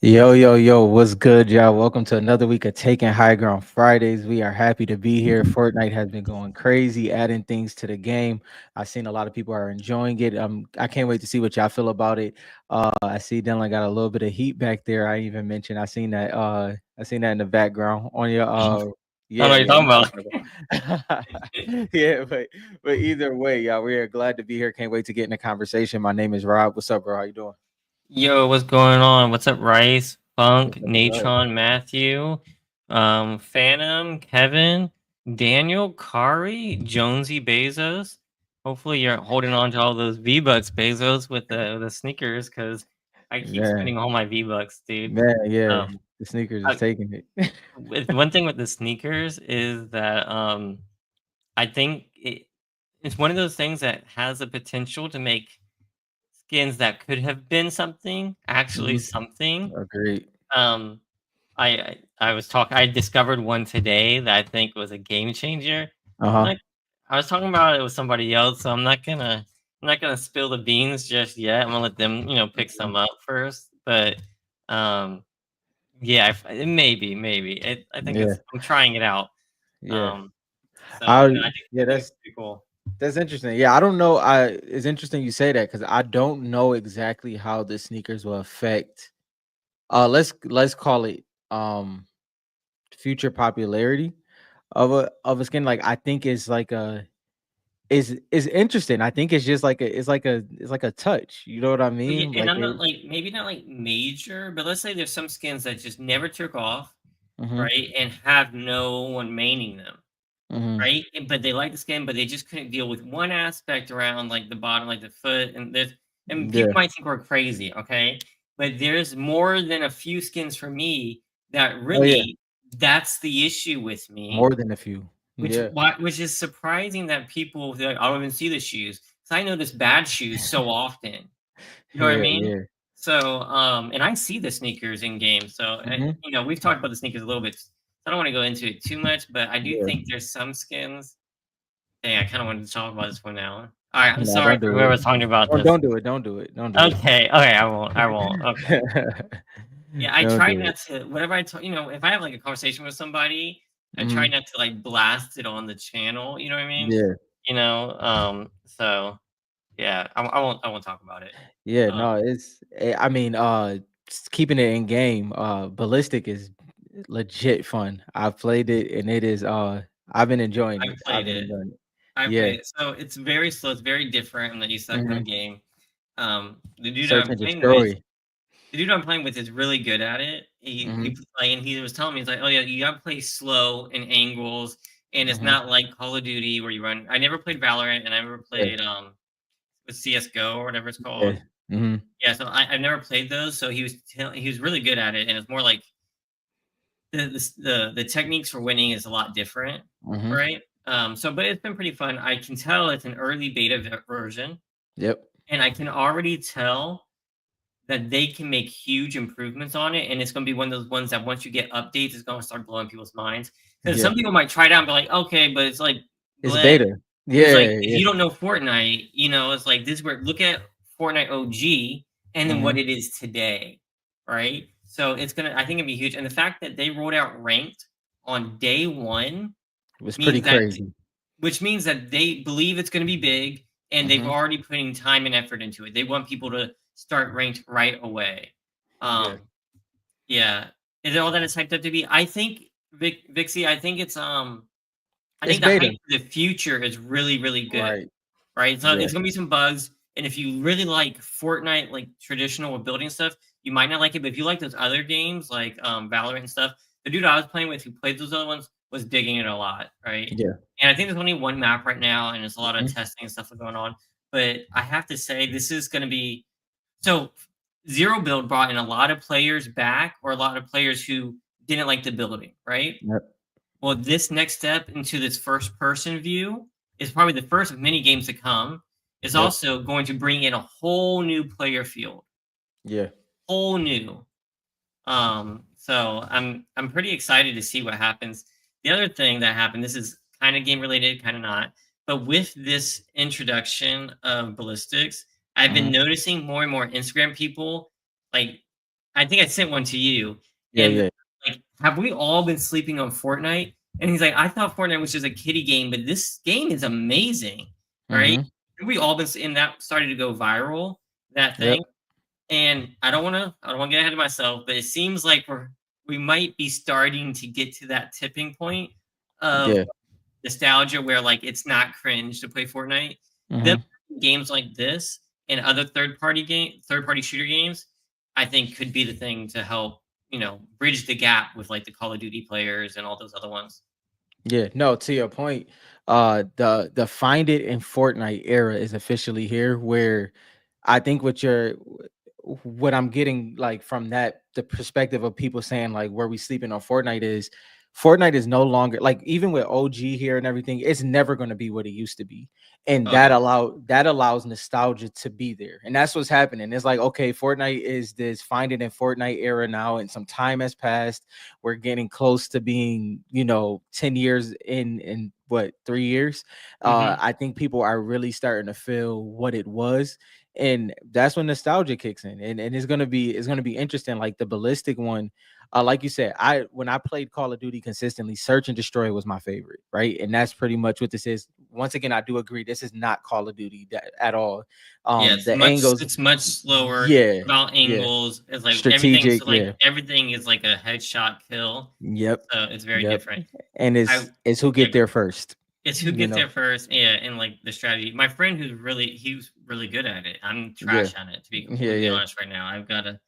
Yo, yo, yo, what's good, y'all? Welcome to another week of Taking High Ground Fridays. We are happy to be here. Fortnite has been going crazy, adding things to the game. I've seen a lot of people are enjoying it. I can't wait to see what y'all feel about it. I see Dylan got a little bit of heat back there. I even mentioned I seen that in the background on your I don't know yeah, what you're yeah, you talking know about. what I'm talking about. Yeah, but either way, y'all, we are glad to be here. Can't wait to get in the conversation. My name is Rob. What's up, bro? How you doing? Yo, what's going on? What's up, Rice, Funk, What's up? What's up? Natron, Matthew, Phantom, Kevin, Daniel, Kari, Jonesy, Bezos? Hopefully, you're holding on to all those V Bucks, Bezos, with the sneakers, because I keep Yeah. spending all my V Bucks, dude. Man, yeah, Um, the sneakers is I, taking it. with one thing with the sneakers is that I think it's one of those things that has the potential to make skins that could have been something actually Mhm. something. Agreed. Um, I discovered one today that I think was a game changer. Uh-huh. Like I was talking about it with somebody else, so I'm not gonna spill the beans just yet. I'm gonna let them pick Mhm. some up first. But um, yeah, maybe I think Yeah, I'm trying it out. yeah. Um, so I I think yeah, it's pretty cool. that's interesting. Yeah, I don't know. It's interesting you say that because I don't know exactly how the sneakers will affect let's call it future popularity of a skin. Like I think it's like a is interesting. I think it's just like it's like a touch. You know what I Well, yeah, mean? and Like I'm they not like maybe not like major, but let's say there's some skins that just never took off, Mhm. right? And have no one maining them, Mhm. right? But they like the skin, but they just couldn't deal with one aspect around like the bottom, like the foot, and people Yeah. might think we're crazy, okay? But there's more than a few skins for me that Oh yeah. really that's the issue with me, More than a few. Yeah. which is surprising that people they're like, I don't even see the shoes. 'Cause I notice bad shoes so often. You know what I Yeah, mean? yeah. So, and I see the sneakers in games. So, Mhm. we've talked about the sneakers a little bit. So I don't want to go into it too much, but I do Yeah. think there's some skins. Dang, I kind of wanted to talk about this one now. All right, I'm No, sorry don't for do it. whoever's talking about this. Don't do it. Don't do it. Don't do it. Okay, okay, I won't. I won't. Okay. Yeah, I Don't try do it. not to. Whenever if I have like a conversation with somebody, I try Mhm. not to like blast it on the channel. You know what I mean? Yeah. So yeah, I won't. I won't talk about it. Yeah, Um, no, I mean, keeping it in game, ballistic is legit fun. I've played it and it is I've been enjoying I it. I've played been it. enjoying it. I Yeah. played it. So it's very slow. It's very different. I'm not used to that kind of Mhm. game. The dude that Search I'm and playing with, destroy. is really good at it. Mhm. And he was telling me he's like, oh yeah, you gotta play slow in angles, and it's Mhm. not like Call of Duty where you run. I never played Valorant, and I never Yeah. played with CS:GO or whatever it's Yeah. called. Mhm. Yeah, so I've never played those. So he was really good at it, and it's more like the techniques for winning is a lot different, Mhm. right? But it's been pretty fun. I can tell it's an early beta version, Yep. and I can already tell that they can make huge improvements on it, and it's going to be one of those ones that once you get updates, it's going to start blowing people's minds. Because Yeah. some people might try it out and be like, okay, but it's like It's bleh. beta. It's like Yeah, if yeah. you don't know Fortnite, it's like this. Where look at Fortnite OG and then what Mhm. it is today, right? So I think it'd be huge. And the fact that they rolled out ranked on day one It was pretty means that, crazy. which means that they believe it's going to be big and they've Mhm. already putting time and effort into it. They want people to start ranked right away. Yeah. Um, yeah. Is it all that it's hyped up to be? I think Vixie, I It's think the hype beta. for the future is really, really good, Right. right? So Yeah. it's gonna be some bugs, and if you really like Fortnite, like traditional with building stuff, you might not like it. But if you like those other games like Valorant and stuff, the dude I was playing with who played those other ones was digging it a lot, right? Yeah. And I think there's only one map right now, and there's a lot of Mhm. testing and stuff going on. But I have to say, this is gonna be so. Zero Build brought in a lot of players back, or a lot of players who didn't like the building, right? Yep. Well, this next step into this first person view is probably the first of many games to come. Is Yep. also going to bring in a whole new player field, Yeah. whole new. So I'm pretty excited to see what happens. The other thing that happened, this is kind of game related, kind of not, but with this introduction of ballistics, I've been Mhm. noticing more and more Instagram people like I think I sent one to you, Yeah, and yeah. like, have we all been sleeping on Fortnite? And he's like, I thought Fortnite was just a kiddie game, but this game is amazing, right? Mhm. We all been, and that started to go viral, that Yep. thing. And I don't want to get ahead of myself, but it seems like we might be starting to get to that tipping point of Yeah. nostalgia where like it's not cringe to play Fortnite. Them Mhm. games like this and other third party shooter games, I think could be the thing to help, bridge the gap with like the Call of Duty players and all those other ones. Yeah, no, to your point, the find it in Fortnite era is officially here where I think what I'm getting like from that the perspective of people saying like where we sleeping on Fortnite is no longer like even with OG here and everything, it's never going to be what it used to be. And Oh no. that allows nostalgia to be there. And that's what's happening. It's like, okay, Fortnite is this find it in Fortnite era now, and some time has passed. We're getting close to being, 10 years in what 3 years. Hmm. I think people are really starting to feel what it was, and that's when nostalgia kicks in, and it's gonna be interesting. Like the ballistic one, like you said, I when I played Call of Duty consistently, Search and Destroy was my favorite, right? And that's pretty much what this is. Once again, I do agree, this is not Call of Duty at all. Yeah, The angles, it's much slower. yeah, About yeah, angles. It's like strategic, yeah, everything is like a headshot kill. yep, So it's very yep, different. and I it's who Yeah, get there first, it's who you gets know. there first, yeah, and like the strategy. My friend he was really good at it. I'm Yeah, trash on it, to be yeah, completely yeah, honest right now. I've gotta,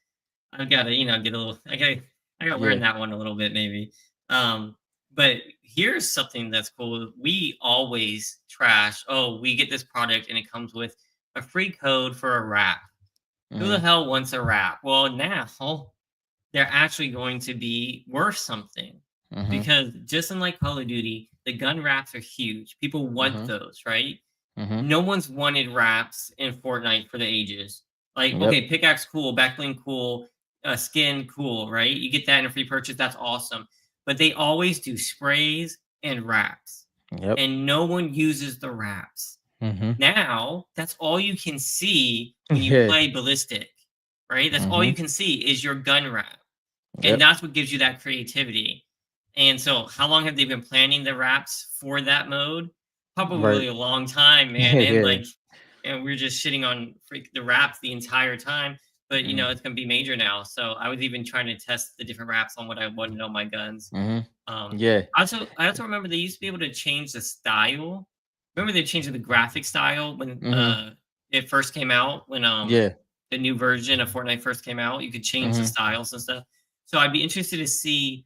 get a little I gotta learn yeah. that one a little bit maybe. Um, but here's something that's cool. We always trash, oh, we get this product and it comes with a free code for a wrap. Who the Mhm, hell wants a wrap? Well, now they're actually going to be worth something mhm, because just like Call of Duty, the gun wraps are huge. People want mhm, those, right? mhm. No one's wanted wraps in Fortnite for the ages. Like, Yep, okay, pickaxe cool, backbling cool, skin cool, right? You get that in a free purchase, that's awesome. But they always do sprays and wraps, yep. and no one uses the wraps. Mhm. Now, that's all you can see when you Yeah. play ballistic, right? That's all you Mhm. can see is your gun wrap. And Yep. that's what gives you that creativity. And so, how long have they been planning the wraps for that mode? Right. Probably a long time, man. And Yeah. like, and we're just shitting on the wraps the entire time. But Mm. it's gonna be major now. So I was even trying to test the different wraps on what I wanted on my guns. Mhm. Um, Yeah. I also remember they used to be able to change the style. Remember they changed the graphic style when Mhm. it first came out, when Yeah. the new version of Fortnite first came out. You could change the Mhm. styles and stuff. So I'd be interested to see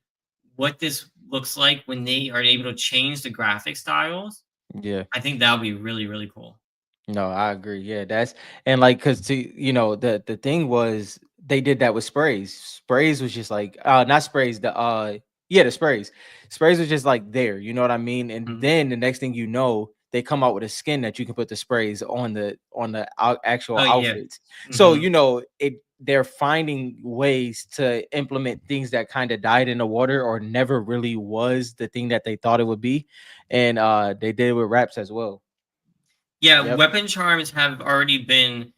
what this looks like when they are able to change the graphic styles. Yeah. I think that would be really, really cool. No, I agree. Yeah, that's and like because to the thing was they did that with sprays. Sprays was just like not sprays, the sprays. Sprays was just like there, you know what I mean? And Mhm. then the next thing you know, they come out with a skin that you can put the sprays on the actual Oh yeah. outfits. So, Hmm. they're finding ways to implement things that kind of died in the water or never really was the thing that they thought it would be. And they did it with raps as well. Yeah, Yep. weapon charms have already been And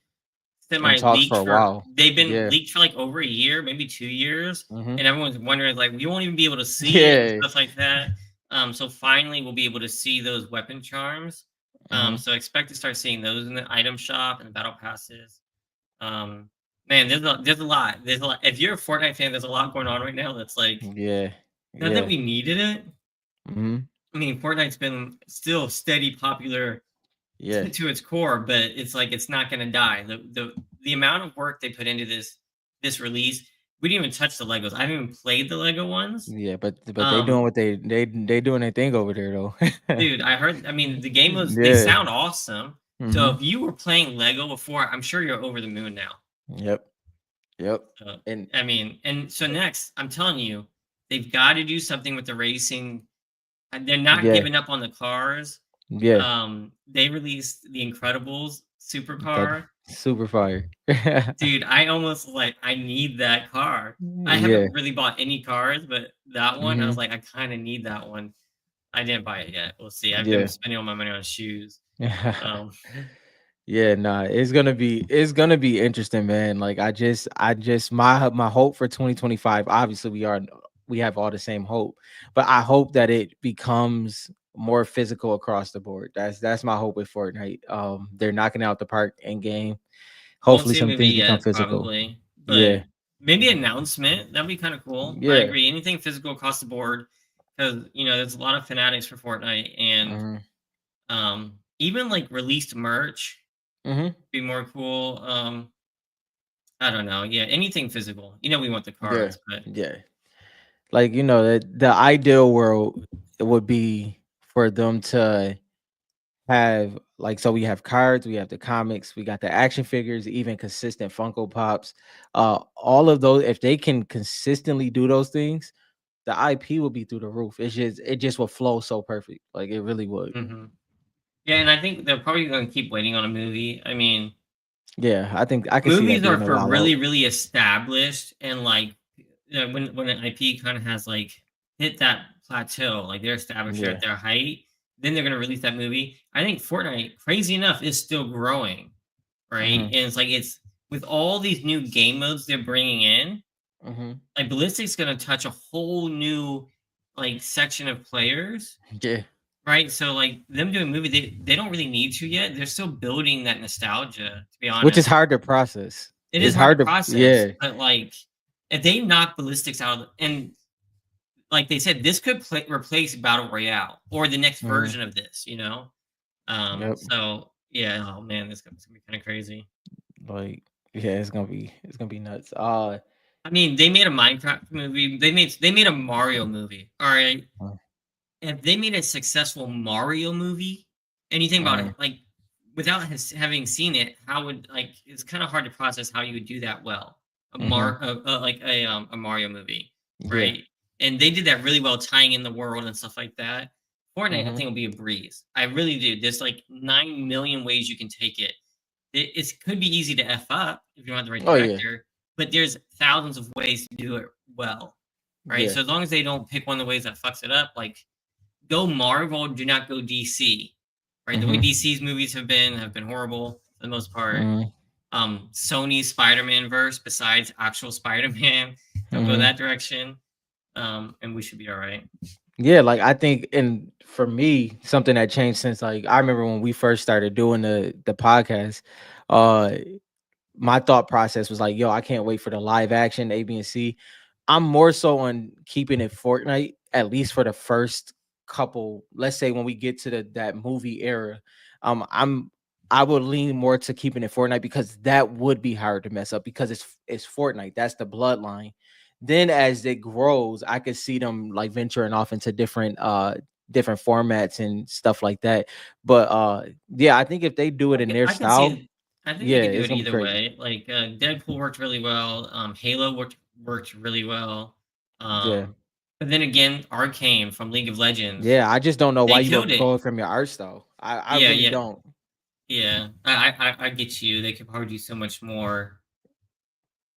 semi talks leaked for a for while. they've been Yeah. leaked for like over a year, maybe 2 years, Mhm. and everyone's wondering like we won't even be able to see it and Yeah. stuff like that. So finally we'll be able to see those weapon charms. Mhm. So expect to start seeing those in the item shop and the battle passes. Um, Man, there's a lot. There's a lot. If you're a Fortnite fan, there's a lot going on right now. That's like Yeah. not that Yeah. we needed it. Mhm. I mean, Fortnite's been still steady popular Yeah. to its core, but it's like it's not going to die. The amount of work they put into this release, we didn't even touch the Legos. I haven't even played the Lego ones. Yeah, but they doing Um, what they doing their thing over there though. Dude, I heard. I mean, the game was. They Yeah. sound awesome. So Mhm. if you were playing Lego before, I'm sure you're over the moon now. Yep. Yep. Uh, And I mean, and so next, I'm telling you, they've got to do something with the racing. And they're not yeah. giving up on the cars. Yeah. They released the Incredibles That supercar. super fire. Dude, I almost like I need that car. I Yeah. haven't really bought any cars, but that one, I was Mhm. like, I kind of need that one. I didn't buy it yet. We'll see. I've been Yeah. spending all my money on shoes. Um, Yeah, nah, it's gonna be interesting, man. Like I just my hope for 2025. Obviously, we have all the same hope, but I hope that it becomes more physical across the board. That's my hope with Fortnite. They're knocking out the park in game. Won't Hopefully, see a some movie things become yet, physical. probably, but Yeah, maybe announcement. That'd be kind of cool. I yeah. agree. Anything physical across the board, because there's a lot of fanatics for Fortnite, and Hmm. even like released merch Hmm. be more cool. I don't know. Yeah, anything physical. We want the Yeah, cards, but yeah. Like the ideal world would be for them to have like so we have cards, we have the comics, we got the action figures, even consistent Funko Pops. All of those, if they can consistently do those things, the IP will be through the roof. It just will flow so perfect. Like it really would. mhm. Yeah, and I think they're probably going to keep waiting on a movie. I mean, Yeah, I think I can see that movies are being a for while out. really, really established, and like when an IP kind of has like hit that plateau, like they're established, they're Yeah. at their height, then they're gonna release that movie. I think Fortnite, crazy enough, is still growing, right? Hmm. And it's like it's with all these new game modes they're bringing in, Hmm. like Ballistic's gonna touch a whole new like section of players. Yeah. Right, so like them doing a movie, they don't really need to yet. They're still building that nostalgia, to be Which is honest. hard to process. It is It's hard to hard to process, yeah. but, like, if they knock ballistics out and like they said, this could replace battle royale or the next Mhm. version of this, you know? Yep. So, yeah, oh, man, this it's gonna be kinda crazy. Like yeah, it's gonna be nuts. I mean, they made a Minecraft movie, they made a Mario movie, alright? Uh, If they made a successful Mario movie, and you think about it, mhm. like, without having seen it, how would like it's kind of hard to process how you would do that well. Mhm. Like a Mario movie, Yeah. right? And they did that really well, tying in the world and stuff like that. Fortnite, I Mhm. think, will be a breeze. I really do. There's like 9 million ways you can take it. It could be easy to f up if you don't have the right Oh yeah. director, but there's thousands of ways to do it well, right? Yeah. So as long as they don't pick one of the ways that fucks it up, like go Marvel, do not go DC. Right? The way Mhm. DC's movies have been horrible for the most part. Mhm. Sony's Spider-Man verse, besides actual Spider-Man, don't go Mhm. that direction. And we should be all right. Yeah, like I think, and for me, something that changed since like I remember when we first started doing the podcast. Uh, my thought process was like, yo, I can't wait for the live action A, B, and C. I'm more so on keeping it Fortnite, at least for the first couple. Let's say when we get to that movie era, I would lean more to keeping it Fortnite because that would be hard to mess up because it's Fortnite. That's the bloodline. Then as it grows, I could see them like venturing off into different formats and stuff like that. But yeah, I think if they do it in their I can see style, it. I think they yeah, could do it's it gonna be either crazy. way. Like Deadpool worked really well. Halo worked really well. Yeah. But then again, Arcane from League of Legends, Yeah, I just don't know why they you killed would it. go from your art style. I Yeah, really yeah, don't. yeah. I get you. They could probably do so much more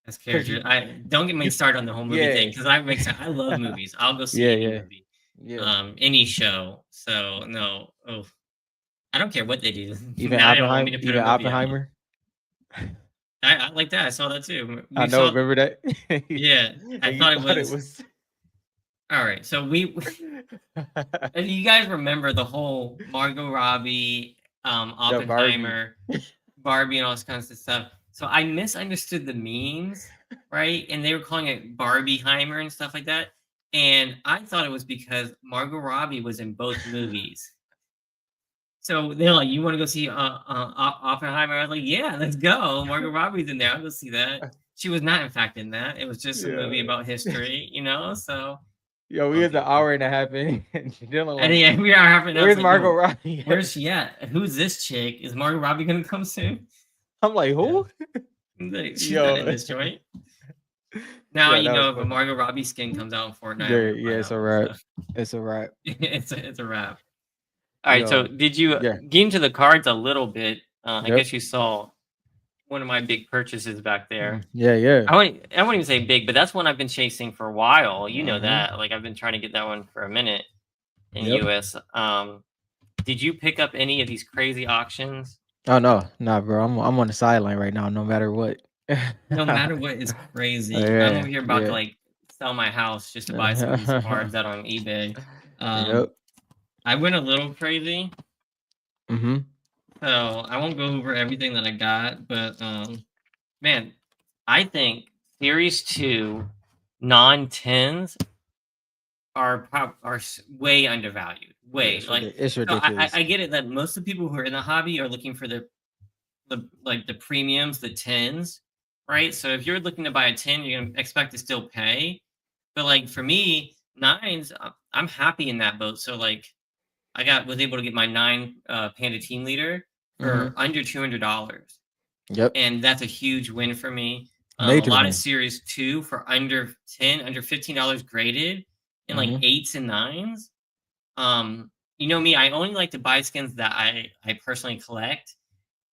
as Cause characters. I don't get me you started on the whole movie thing yeah. because I love movies. I'll go see Yeah, any yeah, movie, yeah. any show. So no, oh, I don't care what they do. Even Now they don't want me to put a Even movie out. Oppenheimer. I like that. I saw that too. I We know, saw, remember that? yeah. I And you thought it thought it was was all right. So we, and you guys remember the whole Margot Robbie, the Barbie. Oppenheimer, Barbie, and all this kinds of stuff. So I misunderstood the memes, right? And they were calling it Barbieheimer and stuff like that. And I thought it was because Margot Robbie was in both movies. So they're like, "You want to go see Oppenheimer?" I was like, "Yeah, let's go." Margot Robbie's in there. I'll go see that. She was not, in fact, in that. It was just a movie Yeah. about history, So Yo, we was an okay, cool. hour and a half in and Dylan And like, yeah, we are having else where's like, Margot "Yo, Robbie at? where's she at? Who's this chick? Is Margot Robbie gonna come soon?" I'm like, Yeah. who? Like, she's not in Yo. this joint. Now Yeah, that was if a funny. Margot Robbie skin comes out in Fortnite, I'm Yeah, gonna yeah, buy it's that a one. wrap. So It's a wrap. it's a wrap. All right. So Yo, did you yeah. get into the cards a little bit? I Yep. guess you saw one of my big purchases back there. Yeah, yeah. I wouldn't even say big, but that's one I've been chasing for a while. You know Mhm. that. Like I've been trying to get that one for a minute in Yep. US. Did you pick up any of these crazy auctions? Oh no, nah, bro. I'm on the sideline right now, no matter what. No matter what is crazy. I'm over Yeah, here about to yeah. like sell my house just to buy some of these cards out on eBay. Yep. I went a little crazy, Mhm. so I won't go over everything that I got, but man, I think Series 2 non-tens are way undervalued. Yeah, Way. Like it's so ridiculous. I get it that most of the people who are in the hobby are looking for the premiums, the tens, right? So if you're looking to buy a 10, you're gonna expect to still pay. But like for me, nines, I'm happy in that boat. So like I was able to get my nine Panda team leader for Mhm. under $200, Yep. and that's a huge win for me. A Major lot of win. series two for under 10, under $15 graded, in like Mhm. eights and nines. Um, you know me, I only like to buy skins that I personally collect.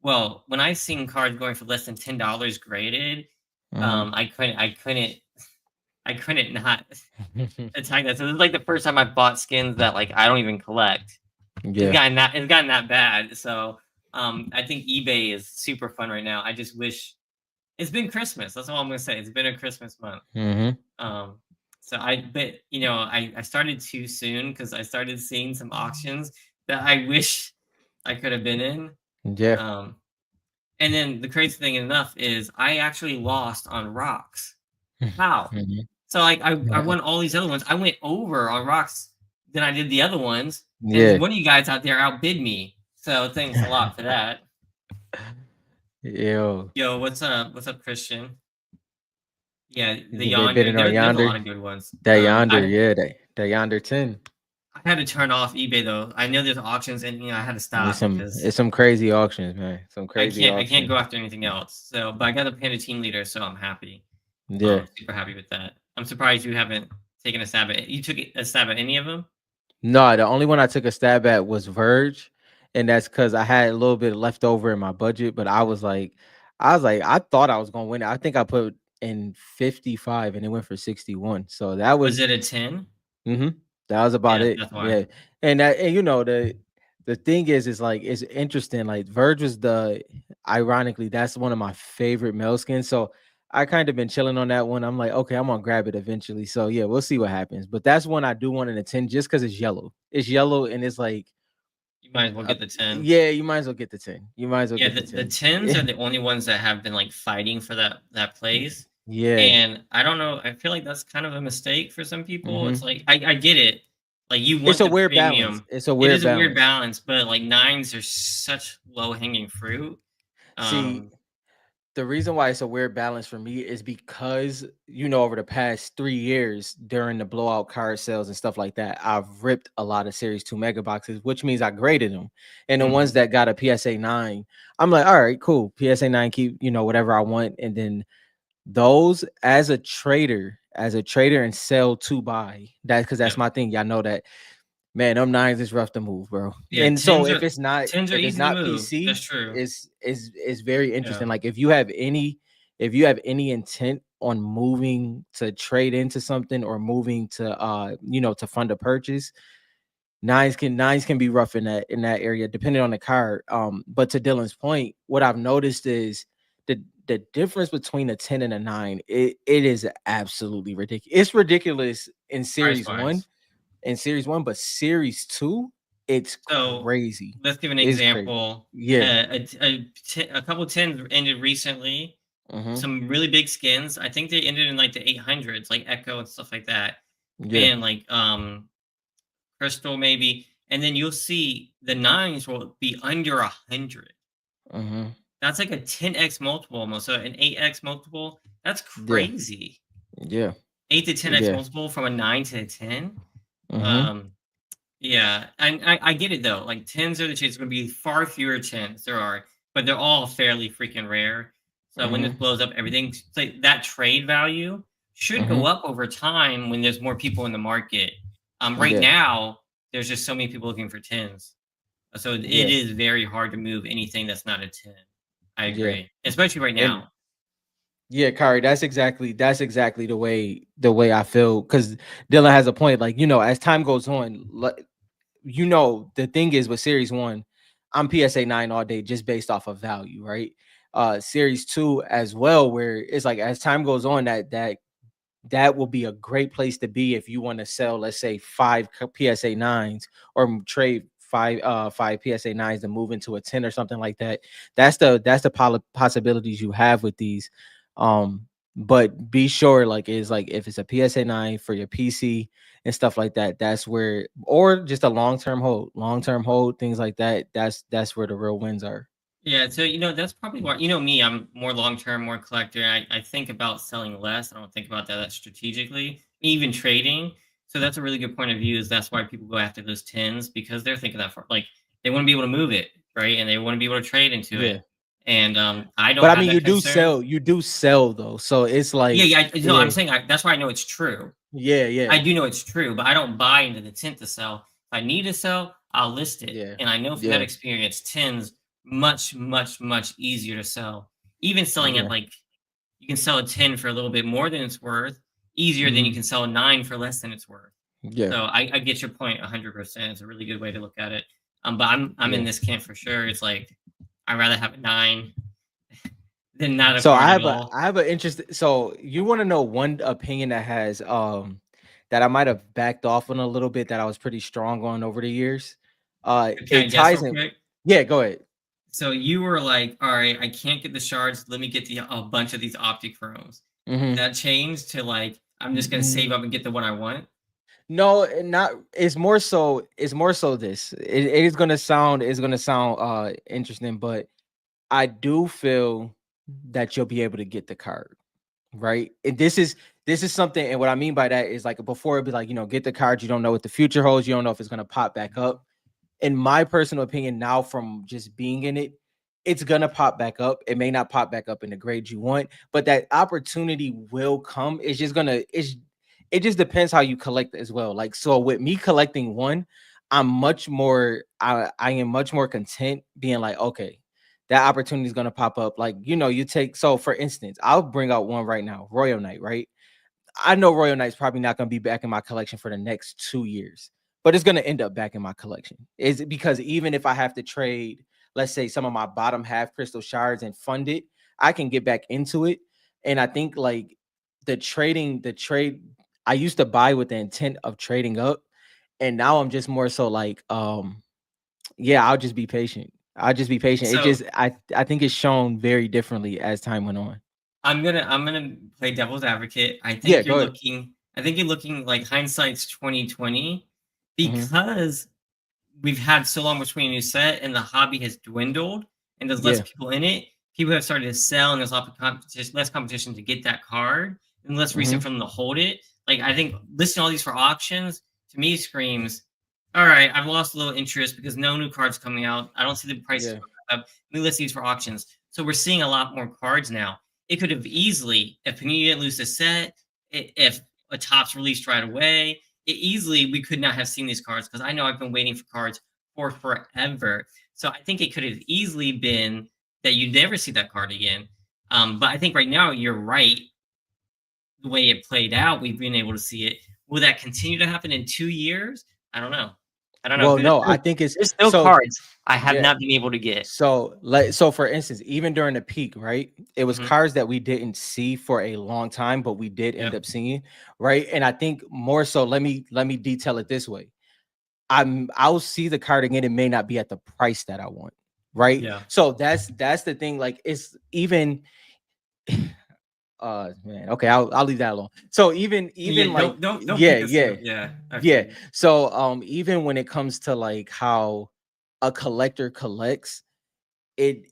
Well, when I've seen cards going for less than $10 graded, Mhm. I couldn't not attack that. So this is like the first time I bought skins that like I don't even collect. Yeah. It's gotten that bad. So I think eBay is super fun right now. I just wish it's been Christmas. That's all I'm gonna say. It's been a Christmas month. Mhm. Um but I started too soon because I started seeing some auctions that I wish I could have been in. Yeah. Um and then the crazy thing enough is I actually lost on rocks. How? Mhm. So like I won all these other ones. I went over on rocks than I did the other ones, and Yeah. one of you guys out there outbid me. So thanks a lot for that. Yo, Yo, what's up? What's up, Christian? Yeah, the they yonder. bidding on There's a yonder. lot of good ones. That yonder, yeah, that yonder 10. I had to turn off eBay though. I know there's auctions, and I had to stop because It's some crazy auctions, man. Some crazy I can't auctions. go after anything else. So, but I got a Panda team leader, so I'm happy. Yeah. Super happy with that. I'm surprised you haven't taken a stab at it. You took a stab at any of them? No, the only one I took a stab at was Verge, and that's because I had a little bit left over in my budget. But I thought I was gonna win it. I think I put in 55 and it went for 61. So that Was was it a 10? that was about Yeah, it. that's why. Yeah. And the thing is like it's interesting. Like Verge was the ironically, that's one of my favorite male skins. So I kind of been chilling on that one. I'm like, okay, I'm gonna grab it eventually. So yeah, we'll see what happens. But that's one I do want an 10 just because it's yellow. It's yellow and it's like You might as well get the 10. yeah, you might as well get the 10. You might as well Yeah, get the the 10. 10s are the only ones that have been, like, fighting for that place, Yeah. and I don't know, I feel like that's kind of a mistake for some people. It's Hmm. like, I get it. Like, you It's want a the weird balance. premium. It's a It weird is a weird balance. balance, but, like, 9s are such low-hanging fruit. See, Um the reason why it's a weird balance for me is because over the past 3 years during the blowout card sales and stuff like that, I've ripped a lot of Series 2 mega boxes, which means I graded them. And the ones Mhm. that got a PSA 9, I'm like, all right, cool. PSA 9, keep, whatever I want. And then those as a trader and sell to buy, that because that's Yep. my thing. Y'all know that. Man, them nines is rough to move, bro. Yeah, And so 10s are if it's easy to not move. That's PC, true. is very Yeah. interesting. Like if you have any intent on moving to trade into something or moving to to fund a purchase, nines can be rough in that area depending on the card. But to Dylan's point, what I've noticed is the difference between a 10 and a 9, it is absolutely ridiculous. It's ridiculous Price-wise. in series one, but series two, it's So, crazy. let's give an It's crazy. example. Yeah. A couple 10s ended recently. Hmm. Some really big skins. I think they ended in like the 800s, like Echo and stuff like that. Yeah. And like Crystal maybe. And then you'll see the nines will be under 100. Hmm. That's like a 10x multiple almost. So an 8x multiple. That's Yeah. crazy. Yeah. 8 to 10x Yeah. multiple from a 9 to a 10. Hmm. Um Yeah, and I get it though. Like 10s are the chance. It's going to be far fewer 10s there are, but they're all fairly freaking rare. So when this Hmm. blows up, everything like that trade value should go Hmm. up over time when there's more people in the market. Right Yeah. now there's just so many people looking for 10s, so it Yeah. is very hard to move anything that's not a 10. I Yeah. agree, especially right And now. yeah, Kari, that's exactly the way I feel. Because Dylan has a point. Like, as time goes on, the thing is with series one, I'm PSA 9 all day just based off of value, right? Series 2 as well, where it's like as time goes on, that will be a great place to be if you want to sell, let's say, PSA 9s or trade five PSA 9s to move into a 10 or something like that. That's the possibilities you have with these. But be sure, like, is like if it's a PSA 9 for your PC and stuff like that, that's where, or just a long term hold, things like that. That's where the real wins are. Yeah, so that's probably why me, I'm more long term, more collector. I think about selling less. I don't think about that strategically, even trading. So that's a really good point of view. Is that's why people go after those tens because they're thinking that for like they want to be able to move it, right, and they want to be able to trade into it. Yeah. And I don't But I have mean, that concern. you do sell though. So it's Yeah, like, yeah. No, I'm yeah, saying that's why I know it's true. yeah, I yeah, do know it's true, but I don't buy into the tent to sell. If I need to sell, I'll list it. yeah, And I know from that yeah. experience, tens much, much, much easier to sell. Even selling at Okay. like you can sell a 10 for a little bit more than it's worth, easier than you Mhm. can sell a 9 for less than it's worth. Yeah, So I get your point 100%. It's a really good way to look at it. But I'm in yeah. this camp for sure. It's like I'd rather have a 9 than not a So card at all. I have an interest. So you want to know one opinion that has that I might have backed off on a little bit, that I was pretty strong on over the years. Can I It guess ties real in. quick? Yeah, go ahead. So you were like, all right, I can't get the shards. Let me get a bunch of these optic chromes. Did Mm-hmm. that change to like, I'm just gonna save up and get the one I want? No, not. It's more so. It's more so this. It is gonna sound. It's gonna sound interesting, but I do feel that you'll be able to get the card. Right. And this is something. And what I mean by that is, like, before it'd be like, get the card. You don't know what the future holds. You don't know if it's gonna pop back up. In my personal opinion, now from just being in it, it's gonna pop back up. It may not pop back up in the grade you want, but that opportunity will come. It's just gonna it's it just depends how you collect as well. Like, so with me collecting one, I am much more content being like, okay, that opportunity is gonna pop up. Like, you take, so for instance, I'll bring out one right now, Royal Knight, right? I know Royal Knight's probably not going to be back in my collection for the next 2 years, but it's going to end up back in my collection. Is it because even if I have to trade, let's say, some of my bottom half crystal shards and fund it, I can get back into it. And I think, like, the trade, I used to buy with the intent of trading up, and now I'm just more so like, yeah, I'll just be patient. I'll just be patient. It So just, I think it's shown very differently as time went on. I'm gonna play devil's advocate. Yeah, go ahead. I think you're looking like hindsight's 2020 Hmm. because we've had so long between a new set and the hobby has dwindled and there's less Yeah. people in it. People have started to sell and there's a lot of competition, less competition to get that card and less reason Hmm. for them to hold it. Like I think listing all these for auctions to me screams, all right, I've lost a little interest because no new cards coming out. I don't see the prices Yeah. going up. Let me list these for auctions. So we're seeing a lot more cards now. It could have easily, if Panini didn't lose the set, if a top's released right away, easily we could not have seen these cards because I know I've been waiting for cards for forever. So I think it could have easily been that you never see that card again. But I think right now you're right. The way it played out, we've been able to see it. Will that continue to happen in 2 years? I don't know. I don't know Well, because no, I think it's there's still so. cards I have Yeah. not been able to get. So for instance, even during the peak, right? It was Hmm. cards that we didn't see for a long time, but we did end Yep. up seeing, right? And I think more so, let me detail it this way. I'll see the card again. It may not be at the price that I want, right? Yeah. So that's the thing. Like, it's even man, okay, I'll leave that alone. So Yeah. even like, Don't yeah, pick us yeah, up. Yeah. I feel yeah. you. So even when it comes to, like, how a collector collects, it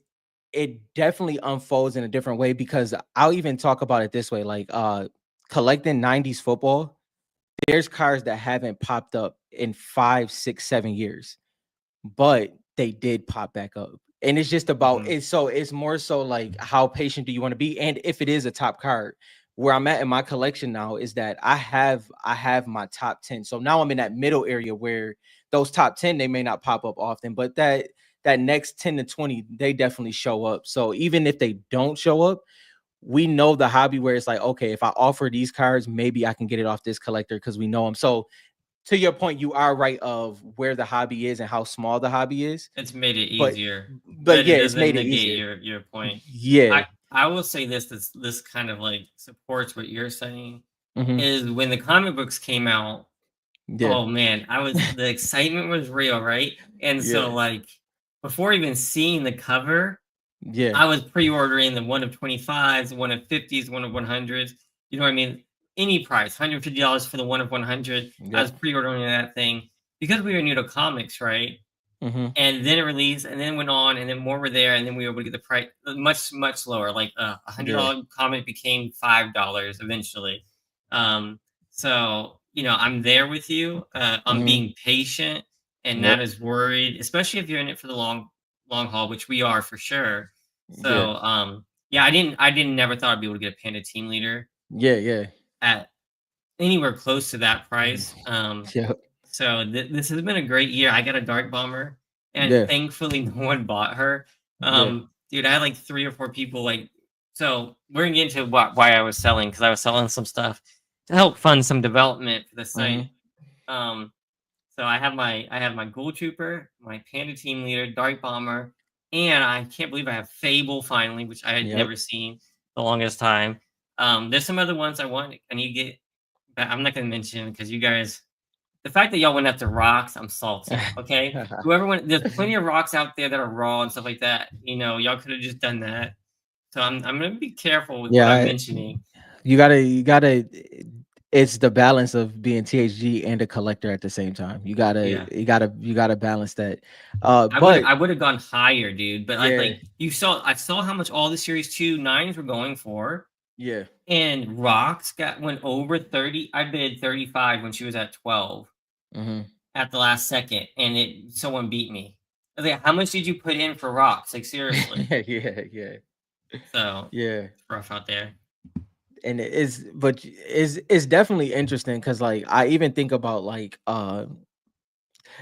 it definitely unfolds in a different way, because I'll even talk about it this way, like, collecting 90s football, there's cards that haven't popped up in 5, 6, 7 years, but they did pop back up. And it's just about Hmm. it's so it's more so like, how patient do you want to be? And if it is a top card, where I'm at in my collection now is that I have my top 10. So now I'm in that middle area where those top 10, they may not pop up often, but that next 10 to 20, they definitely show up. So even if they don't show up, we know the hobby, where it's like, okay, if I offer these cards, maybe I can get it off this collector because we know them. So to your point, you are right of where the hobby is and how small the hobby is. It's made it But easier, but but it yeah, it's doesn't made it negate easier. your point. Yeah. I will say this kind of like supports what you're saying Hmm. is when the comic books came out. Yeah. Oh man, the excitement was real, right? And Yeah. so like before even seeing the cover, Yeah. I was pre-ordering the one of 25s, one of 50s, one of 100s. You know what I mean? Any price, $150 for the one of 100. I was Yep. pre-ordering that thing because we were new to comics, right? Hmm. And then it released, and then went on, and then more were there, and then we were able to get the price much lower. Like a Yeah. $100 comic became $5 eventually. Um, so I'm there with you. I'm Hmm. being patient and not Yep. as worried, especially if you're in it for the long haul, which we are for sure. Yeah. So yeah, I didn't never thought I'd be able to get a Panda Team Leader Yeah. Yeah. at anywhere close to that price. Yeah. So this has been a great year. I got a Dark Bomber, and Yeah. thankfully no one bought her. Yeah. Dude, I had like 3 or 4 people like. So we're gonna get into why I was selling because I was selling some stuff to help fund some development for the site. Hmm. Um, so I have my Ghoul Trooper, my Panda Team Leader, Dark Bomber, and I can't believe I have Fable finally, which I had Yep. never seen the longest time. There's some other ones I need to get, but I'm not gonna mention because you guys. The fact that y'all went after rocks, I'm salty. Okay, whoever went, there's plenty of rocks out there that are raw and stuff like that. Y'all could have just done that. So I'm gonna be careful with what I'm Yeah. mentioning. You gotta. It's the balance of being THG and a collector at the same time. You gotta, Yeah, you gotta balance that. I would But I would have gone higher, dude. But yeah, I saw how much all the Series 2 nines were going for, yeah, and rocks went over 30. I bid 35 when she was at 12 hmm, at the last second, and someone beat me. I was like, how much did you put in for rocks? Like seriously. yeah, yeah, So yeah. it's rough out there. And it is, but it's definitely interesting because like I even think about like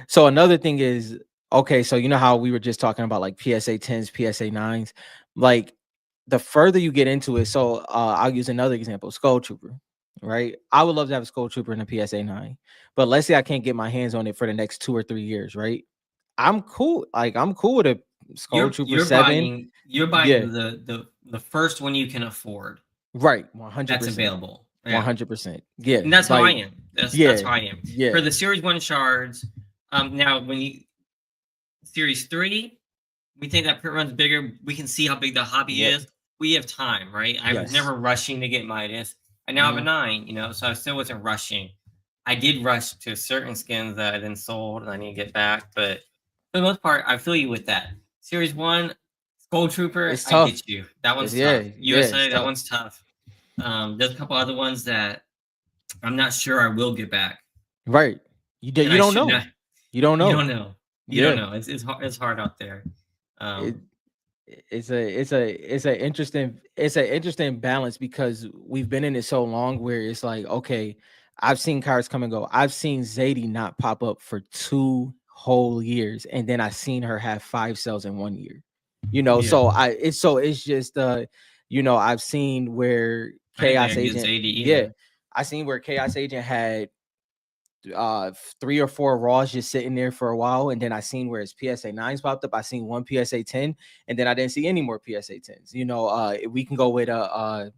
so another thing is, okay, so you know how we were just talking about like PSA 10s, PSA 9s, like the further you get into it. So I'll use another example, Skull Trooper, right? I would love to have a Skull Trooper in a PSA 9, but let's say I can't get my hands on it for the next 2 or 3 years, right? I'm cool. Like I'm cool with a Skull You're Trooper you're 7. buying you're Yeah, buying the first one you can afford right. that's 100%. available. Yeah. 100%. Yeah, And that's how I like am. That's yeah, how I am. For yeah, the Series 1 shards, now when you Series 3, we think that print run's bigger. We can see how big the hobby yep, is. We have time, right? I was yes. never rushing to get Midas. I now have a Hmm. 9, so I still wasn't rushing. I did rush to certain skins that I then sold and I need to get back, but for the most part, I feel you with that. Series 1, Gold Trooper, It's I tough. get you. That It's one's yeah, tough. yeah, it's USA, that tough. one's tough. There's a couple other ones that I'm not sure I will get back, Right. and You I don't should know. not. You don't You know. don't know. You don't Yeah. know. It's hard out there. It Um, it's a interesting balance because we've been in it so long where it's like, okay, I've seen cards come and go. I've seen Zadie not pop up for 2 whole years, and then I seen her have 5 sales in 1 year. yeah, So it's just I've seen where I didn't think Chaos I'd get Agent, Zadie yeah, either. I seen where Chaos Agent had 3 or 4 Raws just sitting there for a while, and then I seen where his PSA 9s popped up. I seen one PSA 10, and then I didn't see any more PSA 10s. We can go with a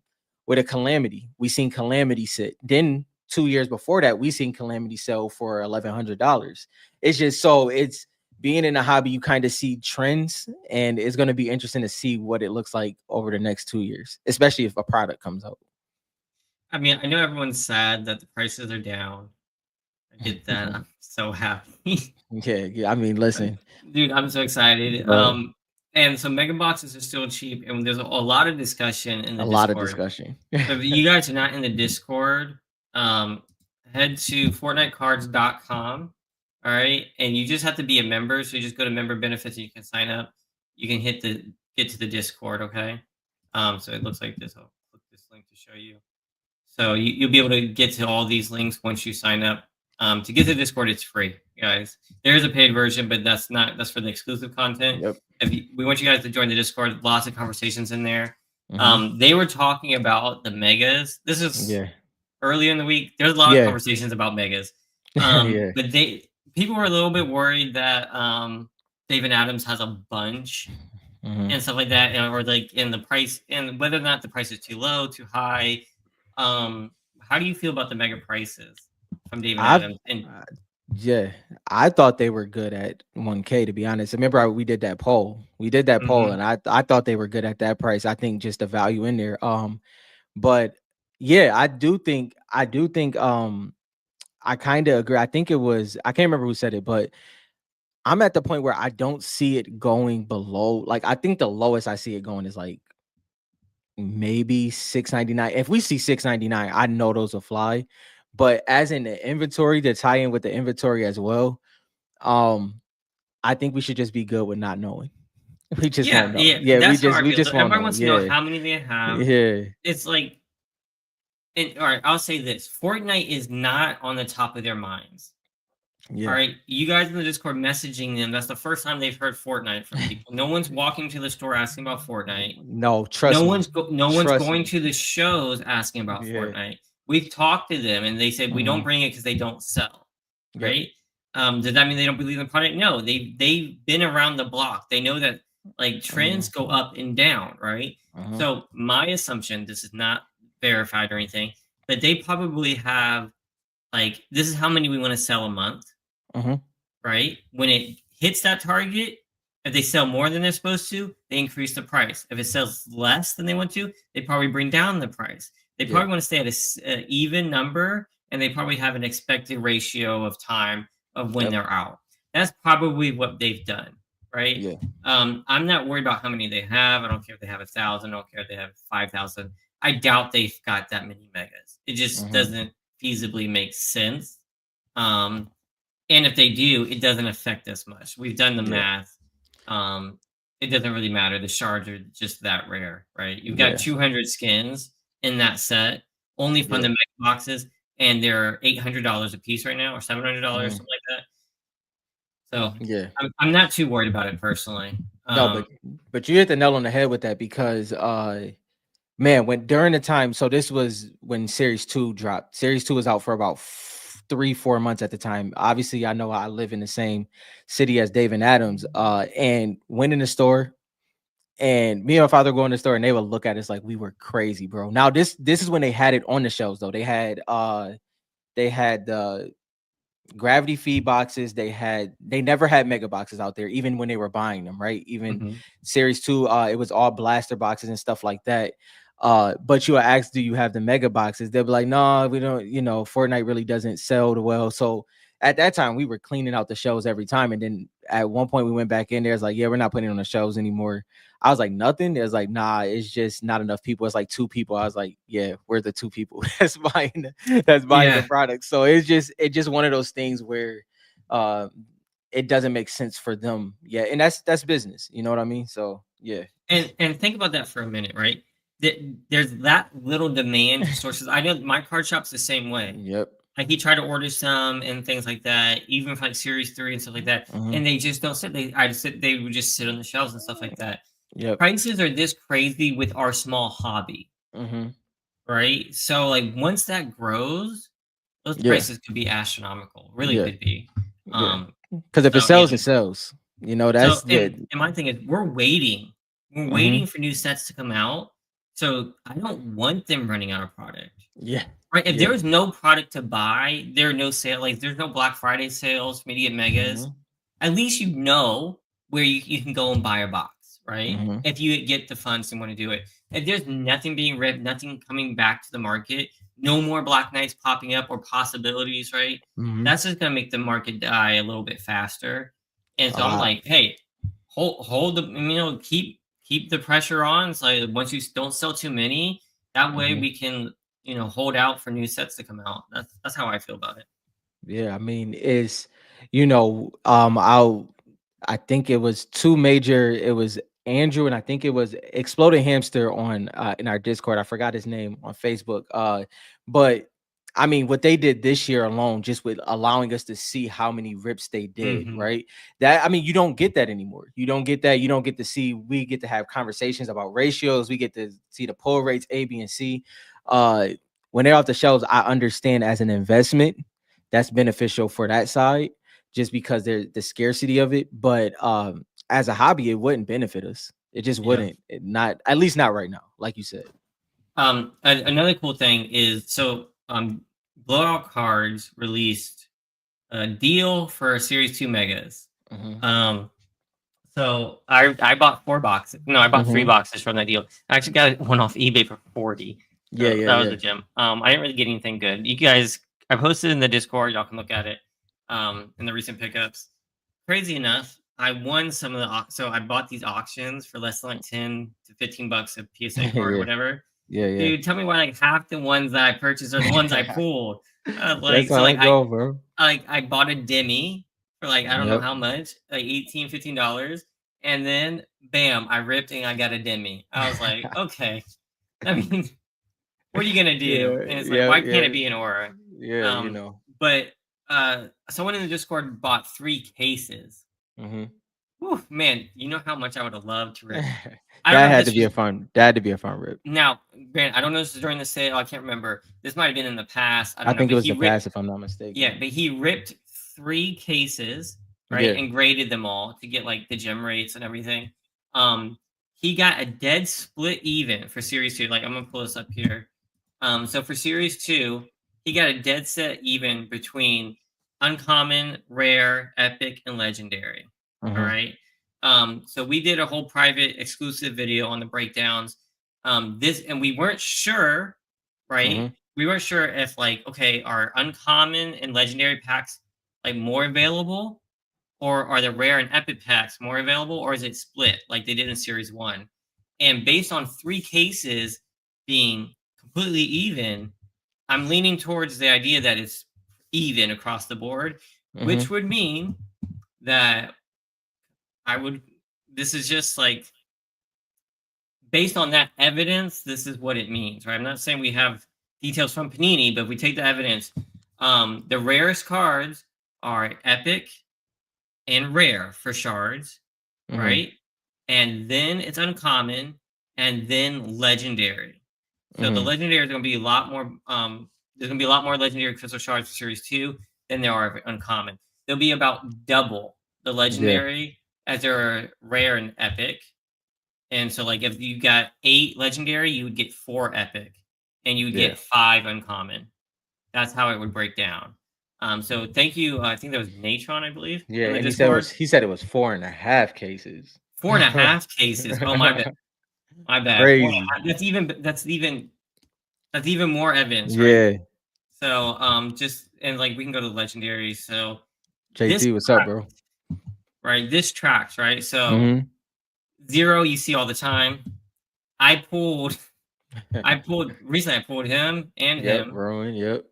Calamity. We seen Calamity sit. Then 2 years before that, we seen Calamity sell for $1,100. It's just so it's being in a hobby, you kind of see trends, and it's going to be interesting to see what it looks like over the next 2 years, especially if a product comes out. I mean, I know everyone's sad that the prices are down. I get that. I'm so happy. Yeah, yeah. I mean, listen, Dude, I'm so excited. uh, And so mega boxes are still cheap, and there's a lot of discussion in the a lot of Discord. discussion. So if you guys are not in the Discord, um, head to FortniteCards.com. All right, and you just have to be a member. So you just go to member benefits, and you can sign up. You can get to the Discord. Okay. So it looks like this. I'll click this link to show you. So you'll be able to get to all these links once you sign up. To get to Discord, it's free, guys. There is a paid version, but that's for the exclusive content. Yep. We want you guys to join the Discord, lots of conversations in there. Mhm. They were talking about the megas. This is Yeah. early in the week. There's a lot of Yeah. conversations about megas. Yeah. But people were a little bit worried that David Adams has a bunch Hmm. and stuff like that, or like in the price, and whether or not the price is too low, too high. How do you feel about the mega prices from David I've Adams? And uh, yeah, I thought they were good at 1K, to be honest. Remember we did that poll. We did that poll, Mhm. and I thought they were good at that price. I think just the value in there. But yeah, I do think I kind of agree. I think it was, I can't remember who said it, but I'm at the point where I don't see it going below. Like, I think the lowest I see it going is like maybe 699. If we see 699, I know those will fly. But as in the inventory, to tie in with the inventory as well, um, I think we should just be good with not knowing. We just won't Yeah, know. yeah, Yeah, we that's how just I we feel. So just won't everybody know. wants to know Yeah. how many they have. Yeah. It's like, and all right, I'll say this: Fortnite is not on the top of their minds. All Yeah. right, you guys in the Discord messaging them. That's the first time they've heard Fortnite from people. No one's walking to the store asking about Fortnite. No, trust me. No one's Trust going me. to the shows asking about Yeah. Fortnite. We've talked to them and they said we don't Mhm. bring it because they don't sell, Yep. right? Does that mean they don't believe in the product? No, they've been around the block. They know that like trends Mhm. go up and down, right? Mhm. So my assumption, this is not verified or anything, but they probably have like this is how many we want to sell a month, Mhm. right? When it hits that target, if they sell more than they're supposed to, they increase the price. If it sells less than they want to, they probably bring down the price. They Yeah. probably want to stay at a even number, and they probably have an expected ratio of time of when Yep. they're out. That's probably what they've done, right? Yeah. I'm not worried about how many they have. I don't care if they have 1,000. I don't care if they have 5,000. I doubt they've got that many megas. It just Mhm. doesn't feasibly make sense. Um, and if they do, it doesn't affect us much. We've done the Yeah. math. Um, it doesn't really matter. The shards are just that rare, right? You've got Yeah. 200 skins in that set, only from Yeah. the mega boxes, and they're $800 a piece right now, or $700, Mhm. something like that. So Yeah. I'm not too worried about it personally. No, but you hit the nail on the head with that because man, when during the time, so this was when series 2 dropped. Series 2 was out for about 3-4 months at the time. Obviously, I know I live in the same city as David Adams, and went in the store, and me and my father go in the store, and they would look at us like we were crazy, bro. Now this is when they had it on the shelves though. They had gravity feed boxes. They never had mega boxes out there, even when they were buying them, right? Even Mhm. series 2, it was all blaster boxes and stuff like that. But you ask, do you have the mega boxes? They'll be like, no, we don't. Fortnite really doesn't sell well. So at that time, we were cleaning out the shelves every time, and then at one point we went back in there. It's like, yeah, we're not putting it on the shelves anymore. I was like, nothing. It was like, nah, it's just not enough people. It's like 2 people. I was like, yeah, we're the 2 people that's buying the Yeah, product. So it's just one of those things where uh it doesn't make sense for them. Yeah, and that's business. You know what I mean? So yeah. and think about that for a minute, right? There's that little demand to sources. I know my card shop's the same way. Yep. Like he tried to order some and things like that, even for like Series 3 and stuff like that, Hmm. and they just don't sit. They would just sit on the shelves and stuff like that. Yep. Prices are this crazy with our small hobby, Hmm. right? So like once that grows, those Yeah. prices could be astronomical. Really Yeah. could be. Yeah. Um, Because if it so yeah. sells, it sells. So That's the. and my thing is we're waiting. We're Hmm. waiting for new sets to come out. So I don't want them running out of product. Yeah. Right, if Yeah. there is no product to buy, there are no sale like, there's no Black Friday sales for me to get megas, Hmm. at least you know where you can go and buy a box, right? Hmm. If you get the funds and wanna do it. If there's nothing being ripped, nothing coming back to the market, no more Black Knights popping up or possibilities, right? Hmm. That's just gonna make the market die a little bit faster, and A so I'm lot. like, "Hey, hold keep the pressure on, so like, once you don't sell too many, that way Hmm. we can, hold out for new sets to come out." That's how I feel about it. Yeah, I mean, I think it was two major. It was Andrew, and I think it was Exploded Hamster on in our Discord. I forgot his name on Facebook. But I mean, what they did this year alone, just with allowing us to see how many rips they did, Mhm. right? That, I mean, you don't get that anymore. You don't get that. You don't get to see. We get to have conversations about ratios. We get to see the pull rates A, B, and C. Uh, when they're off the shelves, I understand as an investment that's beneficial for that side, just because there's the scarcity of it. But as a hobby, it wouldn't benefit us. It just Yeah. wouldn't. Not, at least not right now, like you said. Another cool thing is Blowout Cards released a deal for Series 2 Megas. Hmm. Um, so I bought 4 boxes. No, I bought 3 boxes from that deal. I actually got one off eBay for 40. Yeah, So yeah, that was yeah. a gem. I didn't really get anything good. You guys, I posted in the Discord. Y'all can look at it. In the recent pickups. Crazy enough, I won some of so I bought these auctions for less than like 10 to 15 bucks a PSA card or Yeah, whatever. yeah, yeah. Dude, tell me why like half the ones that I purchased are the ones I pulled. That's Like so how like it go, bro. I bought a demi for like I don't know Yep. how much, like $15, and then bam, I ripped and I got a demi. I was like, okay. I mean, what are you gonna do? Yeah, And it's like, yeah, why can't yeah, it be an aura? yeah. But someone in the Discord bought 3 cases. Hmm. Whew, man, you know how much I would have loved to rip. that I don't know if had to this be was a fun. That had to be a fun rip. now. Grant, I don't know if this was during the sale. I can't remember. This might have been in the past. I I don't know. think it But was he the pass, ripped. if I'm not Yeah, mistaken. but he ripped 3 cases, right, Yeah. and graded them all to get like the gem rates and everything. He got a dead split even for Series 2. Like I'm gonna pull this up here. So for Series 2, he got a dead set even between uncommon, rare, epic, and legendary. All Hmm. right. So we did a whole private exclusive video on the breakdowns. And we weren't sure, right? Hmm. We weren't sure if like, okay, are uncommon and legendary packs like more available, or are the rare and epic packs more available, or is it split like they did in Series 1? And based on 3 cases being completely even, I'm leaning towards the idea that it's even across the board, which Hmm. would mean that I would. This is just like based on that evidence. This is what it means, right? I'm not saying we have details from Panini, but if we take the evidence, the rarest cards are epic and rare for shards, Hmm. right? And then it's uncommon, and then legendary. So the Hmm. legendary is going to be a lot more. There's going to be a lot more legendary crystal shards for Series 2 than there are uncommon. There'll be about double the Yeah. legendary as there are rare and epic. And so, like, if you got 8 legendary, you would get 4 epic, and you would Yeah. get 5 uncommon. That's how it would break down. So thank you. I think that was Natron, I believe, Yeah. in the And Discord. he said it was 4.5 cases. 4.5 cases. Oh my bad. My bad. Four and Crazy. a half. That's even more evidence, right? Yeah. So just and like we can go to the legendary. So this JT, what's up, bro? right, this tracks, right? So Hmm. 0 you see all the time. I pulled recently I pulled him and Yep. him. Rowan. Yep.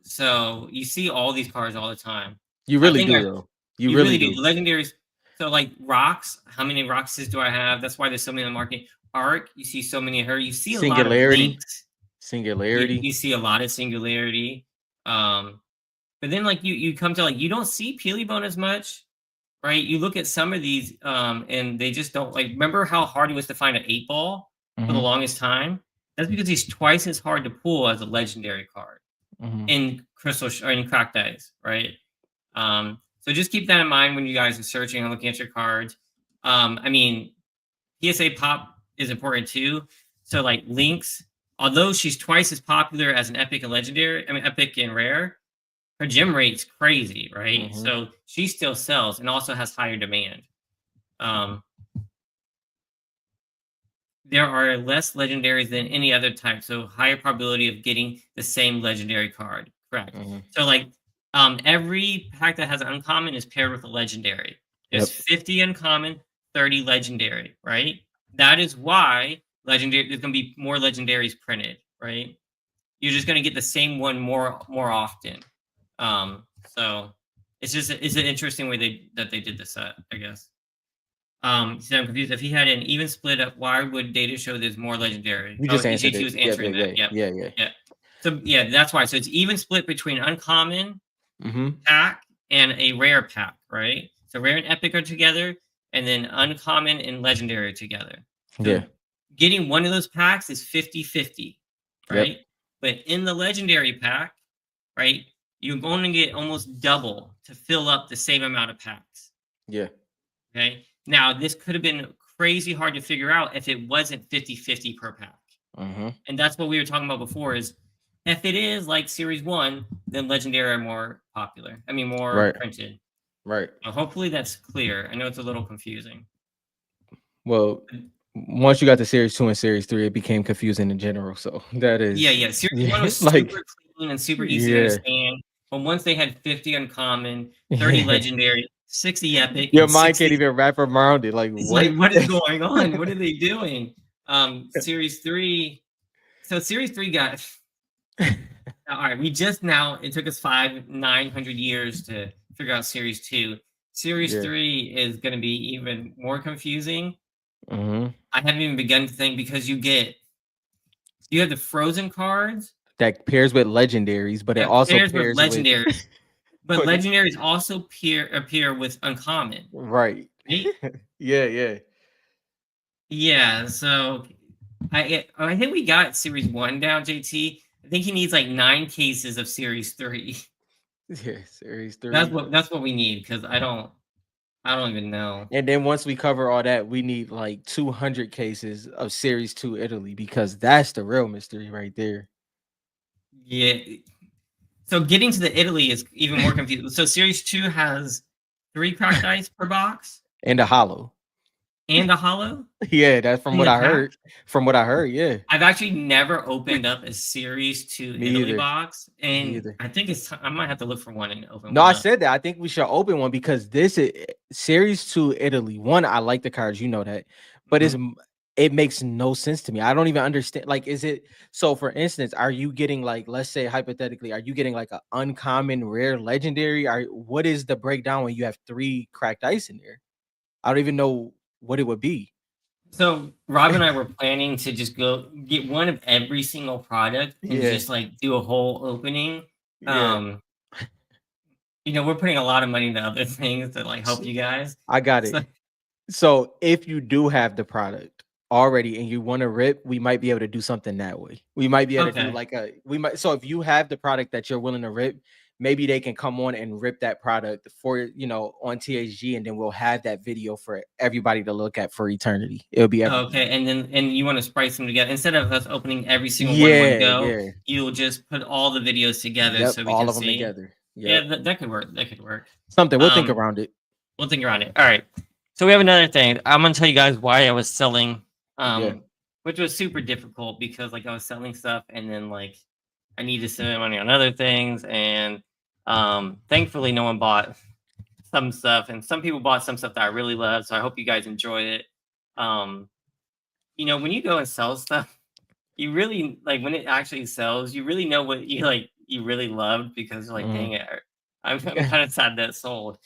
So you see all these cards all the time. You I really think do, though. You you really really do. do. The legendaries. So like rocks, how many Roxas do I have? That's why there's so many on the market. Arc, you see so many of her. You see a lot of Singularity. links. Singularity. You see a lot of singularity. But then like you come to like you don't see Peelybone as much, right? You look at some of these, and they just don't like. Remember how hard it was to find an 8 ball for the Hmm. longest time? That's because he's twice as hard to pull as a legendary card Hmm. in or in cracked dice, right? So just keep that in mind when you guys are searching and looking at your cards. I mean, PSA pop is important too. So like Lynx, although she's twice as popular as an epic and legendary, I mean epic and rare, her gem rate's crazy, right? Hmm. So she still sells and also has higher demand. Um, there are less legendaries than any other type, so higher probability of getting the same legendary card. Correct. Hmm. So like every pack that has an uncommon is paired with a legendary. There's Yep. 50 uncommon, 30 legendary, right? That is why legendary there's gonna be more legendaries printed, right? You're just gonna get the same one more often. So it's an interesting way they did the set, I guess. See, I'm confused. If he had an even split up, why would data show there's more legendary? You Oh, just answered JT it. was Yep. answering Yep. that. Yeah. Yep. Yeah. Yeah. Yeah. So yeah, that's why. So it's even split between uncommon Hmm. pack and a rare pack, right? So rare and epic are together, and then uncommon and legendary are together. So Yeah. getting one of those packs is 50-50, Yep. right? But in the legendary pack, right? you're going to get almost double to fill up the same amount of packs. Yeah. Okay. Now, this could have been crazy hard to figure out if it wasn't 50-50 per pack. Mm-hmm. And that's what we were talking about before is if it is like Series 1, then Legendary are more popular. I mean, more Right. printed. Right. Hopefully that's clear. I know it's a little confusing. Well, once you got to Series 2 and Series 3, it became confusing in general. So that Yeah, is, yeah. Series 1 yeah, was like, super clean and super easy to yeah. understand. But once they had 50 uncommon, 30 legendary, 60 epic, Your and mind can't 60, even wrap around it. Like, it's like, what? what is going on? What are they doing? Series 3. So Series 3 got all right. We just now it took us 900 years to figure out Series 2. Series Yeah. 3 is gonna be even more confusing. Mm-hmm. I haven't even begun to think because you have the frozen cards That pairs with legendaries, but it that also pairs with pairs with legendary, but with legendaries also appear with uncommon, right. right? Yeah, yeah. Yeah, so I think we got Series 1 down, JT. I think he needs like 9 cases of Series 3. Yeah, Series That's 3. what we need because I don't even know. And then once we cover all that, we need like 200 cases of Series 2 Italy because that's the real mystery right there. Yeah. So getting to the Italy is even more confusing. So Series 2 has 3 cracked ice per box And a hollow. and a hollow Yeah, that's from in what the I pack. heard. From what I heard, yeah. I've actually never opened up a Series 2 Me Italy either. box, Me and either. I think I might have to look for one and open No, one I up. said that. I think we should open one because this is Series 2 Italy. One, I like the cards, you know that. But Mhm. it makes no sense to me. I don't even understand. Like, is it so for instance, are you getting like, let's say hypothetically, are you getting like an uncommon rare legendary? Are what is the breakdown when you have 3 cracked ice in there? I don't even know what it would be. So Rob and I were planning to just go get one of every single product and Yeah, just like do a whole opening. yeah. Um, we're putting a lot of money into other things to like S- help you guys. I got So it. So if you do have the product already and you want to rip, we might be able to do something that way. We might be able to do okay. like so if you have the product that you're willing to rip, maybe they can come on and rip that product for on THG, and then we'll have that video for everybody to look at for eternity. It'll be evergreen. Okay, and you want to splice them together instead of us opening every single one in one Yeah, go. yeah. You'll just put all the videos together Yep, so we all can of them see. together. Yeah, Yep. that could work. That could work. Something we'll think Um, around it. we'll think around it. All right. So we have another thing. I'm gonna tell you guys why I was selling, Yeah. which was super difficult because like I was selling stuff and then like I needed to spend money on other things and thankfully no one bought some stuff and some people bought some stuff that I really love. So I hope you guys enjoy it. Um, when you go and sell stuff, you really like when it actually sells, you really know what you really loved because you're like, Mhm. dang it, I'm kind of sad that it sold.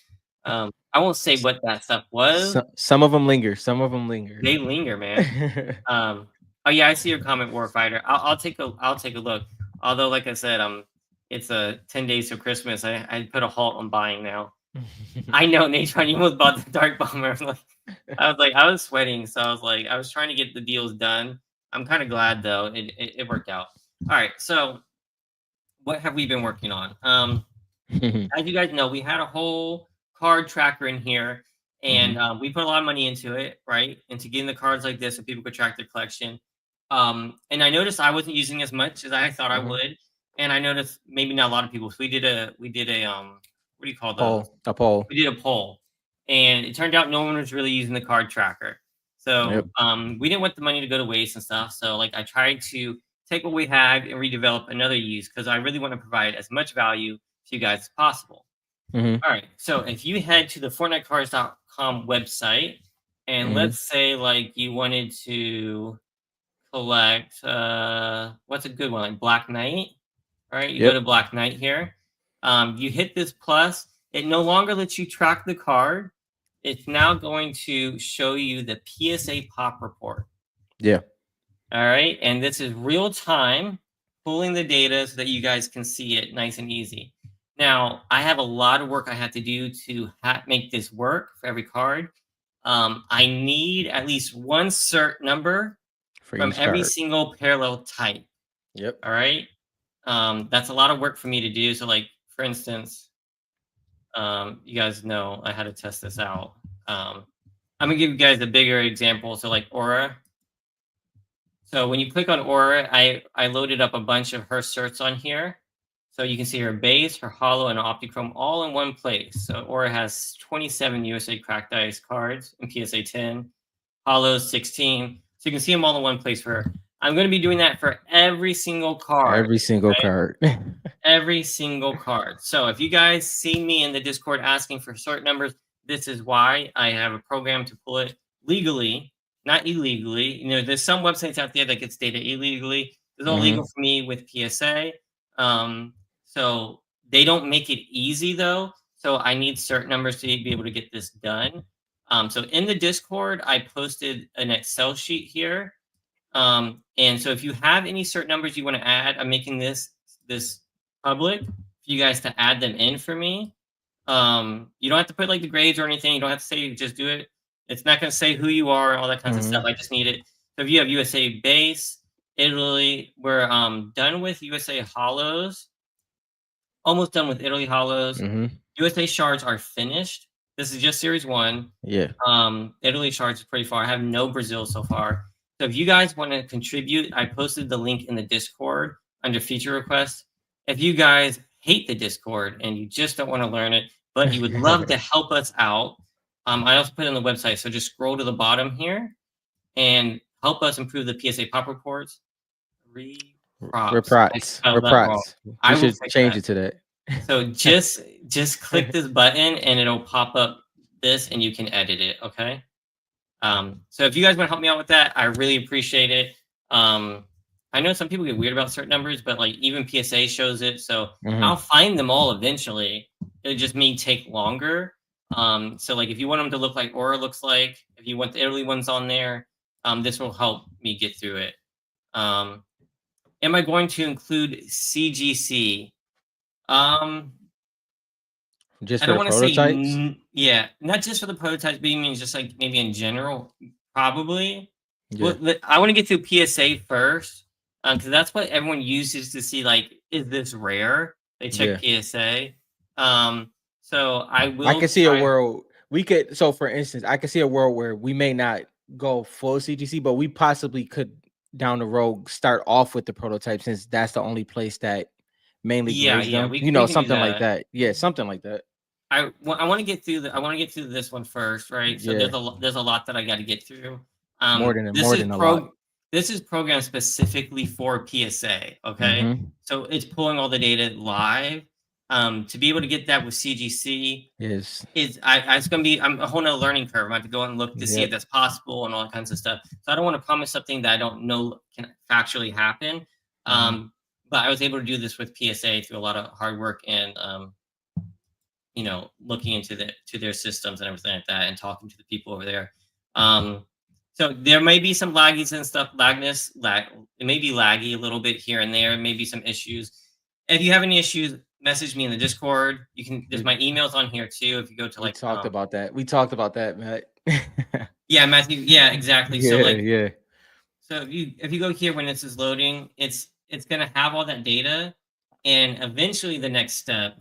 I won't say what that stuff was. Some of them linger. Some of them linger. They linger, man. Um, oh yeah, I see your comment, Warfighter. I'll take a look. Although, like I said, it's a 10 days to Christmas. I put a halt on buying now. I know, Nathan, you almost bought the Dark Bomber. I was sweating, so I was like, I was trying to get the deals done. I'm kind of glad though, it worked out. All right, so what have we been working on? As you guys know, we had a whole card tracker in here, and Mhm. we put a lot of money into it, right? Into getting the cards like this so people could track their collection. And I noticed I wasn't using as much as I thought I Mhm. would, and I noticed maybe not a lot of people. So we did a what do you call those? A poll. We did a poll, and it turned out no one was really using the card tracker. Yep. So we didn't want the money to go to waste and stuff. So like I tried to take what we had and redevelop another use because I really want to provide as much value to you guys as possible. Mhm. All right. So if you head to the FortniteCards.com website, and Mhm. let's say like you wanted to collect what's a good one like Black Knight. All right, you go Yep. to Black Knight here. You hit this plus. It no longer lets you track the card. It's now going to show you the PSA pop report. Yeah. All right, and this is real time, pulling the data so that you guys can see it nice and easy. Now, I have a lot of work I have to do to make this work for every card. I need at least one cert number For from each every card. single parallel type. Yep. All right. That's a lot of work for me to do. So, like for instance, you guys know I had to test this out. I'm gonna give you guys a bigger example. So like Aura. So when you click on Aura, I loaded up a bunch of her certs on here. So you can see her base, her hollow, and Optichrome all in one place. So Aura has 27 USA cracked ice cards and PSA 10, hollows 16. So you can see them all in one place for her. I'm going to be doing that for every single card. Every single Okay? card. Every single card. So if you guys see me in the Discord asking for cert numbers, this is why. I have a program to pull it legally, not illegally. You know, there's some websites out there that gets data illegally. It's all Hmm. legal for me with PSA. So they don't make it easy though. So I need cert numbers to be able to get this done. So in the Discord, I posted an Excel sheet here. And so if you have any cert numbers you want to add, I'm making this public for you guys to add them in for me. You don't have to put like the grades or anything. You don't have to say, just do it. It's not going to say who you are, all that kinds of stuff. I just need it. So if you have USA base, Italy, we're done with USA hollows. Almost done with Italy hollows. Hmm. USA shards are finished. This is just series 1. Yeah. Italy shards is pretty far. I have no Brazil so far. So if you guys want to contribute, I posted the link in the Discord under feature requests. If you guys hate the Discord and you just don't want to learn it, but you would love to help us out, I also put it on the website. So just scroll to the bottom here and help us improve the PSA pop reports. We're Props. I prots. We're spelled that wrong. prots. I We will should fix change that. it to that. So just click this button and it'll pop up this and you can edit it. Okay. So if you guys want to help me out with that, I really appreciate it. I know some people get weird about certain numbers, but like even PSA shows it. So I'll find them all eventually. It just may take longer. So like if you want them to look like Aura looks like, if you want the Italy ones on there, this will help me get through it. Am I going to include CGC? Just I for don't the want to say prototypes? yeah, not just for the prototypes, but you mean just like maybe in general, probably. Yeah. Well, I want to get through PSA first, because that's what everyone uses to see like, is this rare? They check Yeah. PSA. So I I will can see a try. world we could, so for instance, I can see a world where we may not go full CGC, but we possibly could down the road start off with the prototype since that's the only place that mainly Yeah, grades yeah, them. we You we know, can do something like that. that. Yeah, something like that. I want to get through I want to get through this one first, right? So Yeah. there's a lot that I got to get through. More than This more is than a lot. this is programmed specifically for PSA. Okay, Mm-hmm. so it's pulling all the data live. To be able to get that with CGC Yes. it's gonna be I'm a whole nother learning curve. I have to go and look to see if Yep. that's possible and all kinds of stuff. So I don't want to promise something that I don't know can factually happen. Mm-hmm. But I was able to do this with PSA through a lot of hard work and looking into their systems and everything like that and talking to the people over there. So there may be some laggies and stuff, it may be laggy a little bit here and there, maybe some issues. If you have any issues, message me in the Discord. There's my emails on here too. If you go to We like talked about that. We talked about that, Matt. yeah, Matthew, yeah, exactly. So Yeah, like yeah. so if you go here when this is loading, it's gonna have all that data, and eventually the next step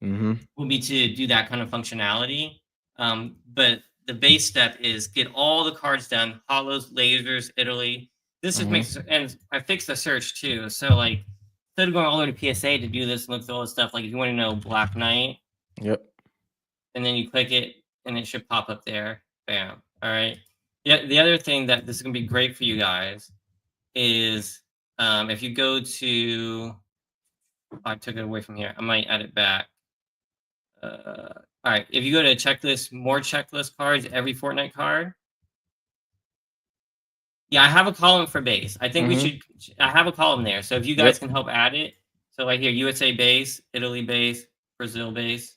Mm-hmm. will be to do that kind of functionality. But the base step is get all the cards done, hollows, lasers, Italy. This just Mm-hmm. makes and I fixed the search too. So like instead of going all the way to PSA to do this and look through all this stuff, like if you want to know Black Knight, Yep. and then you click it and it should pop up there. Bam. All right. Yeah. The other thing that this is gonna be great for you guys is if you go to I took it away from here. I might add it back. All right. If you go to checklist, more checklist cards, every Fortnite card. Yeah, I have a column for base. I think we Mm-hmm. should. I have a column there. So if you guys Yep. can help add it. So right here, USA base, Italy base, Brazil base.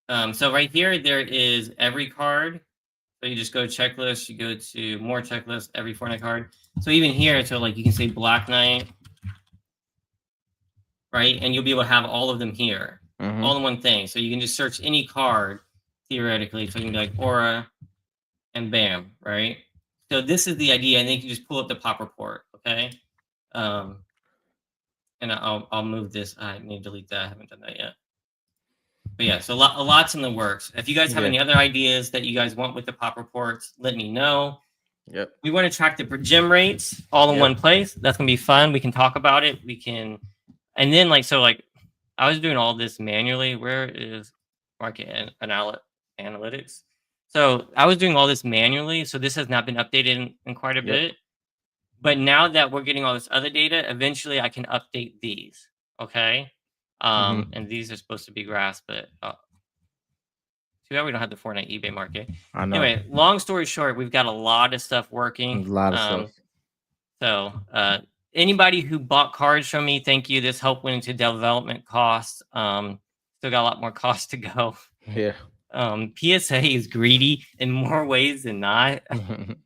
So right here, there is every card. So you just go checklist, you go to more checklist, every Fortnite card. So even here, so like you can say Black Knight, right? And you'll be able to have all of them here, Mm-hmm. all in one thing. So you can just search any card theoretically. So you can be like Aura and bam, right? So this is the idea. And then you can just pull up the pop report, okay? and I'll move this. I need to delete that. I haven't done that yet. But yeah, so a lot's in the works. If you guys have Yeah. any other ideas that you guys want with the pop reports, let me know. Yep. We want to track the gym rates all in Yep. one place. That's gonna be fun. We can talk about it. We can, and then like I was doing all this manually. Where is market analytics? So I was doing all this manually. So this has not been updated in quite a Yep. bit. But now that we're getting all this other data, eventually I can update these. Okay. Hmm. And these are supposed to be grass, but too bad we don't have the Fortnite eBay market. I know. Anyway, long story short, we've got a lot of stuff A working. lot of stuff. So anybody who bought cards from me, thank you. This helped went into development costs. Still got a lot more costs to go. Yeah. PSA is greedy in more ways than not.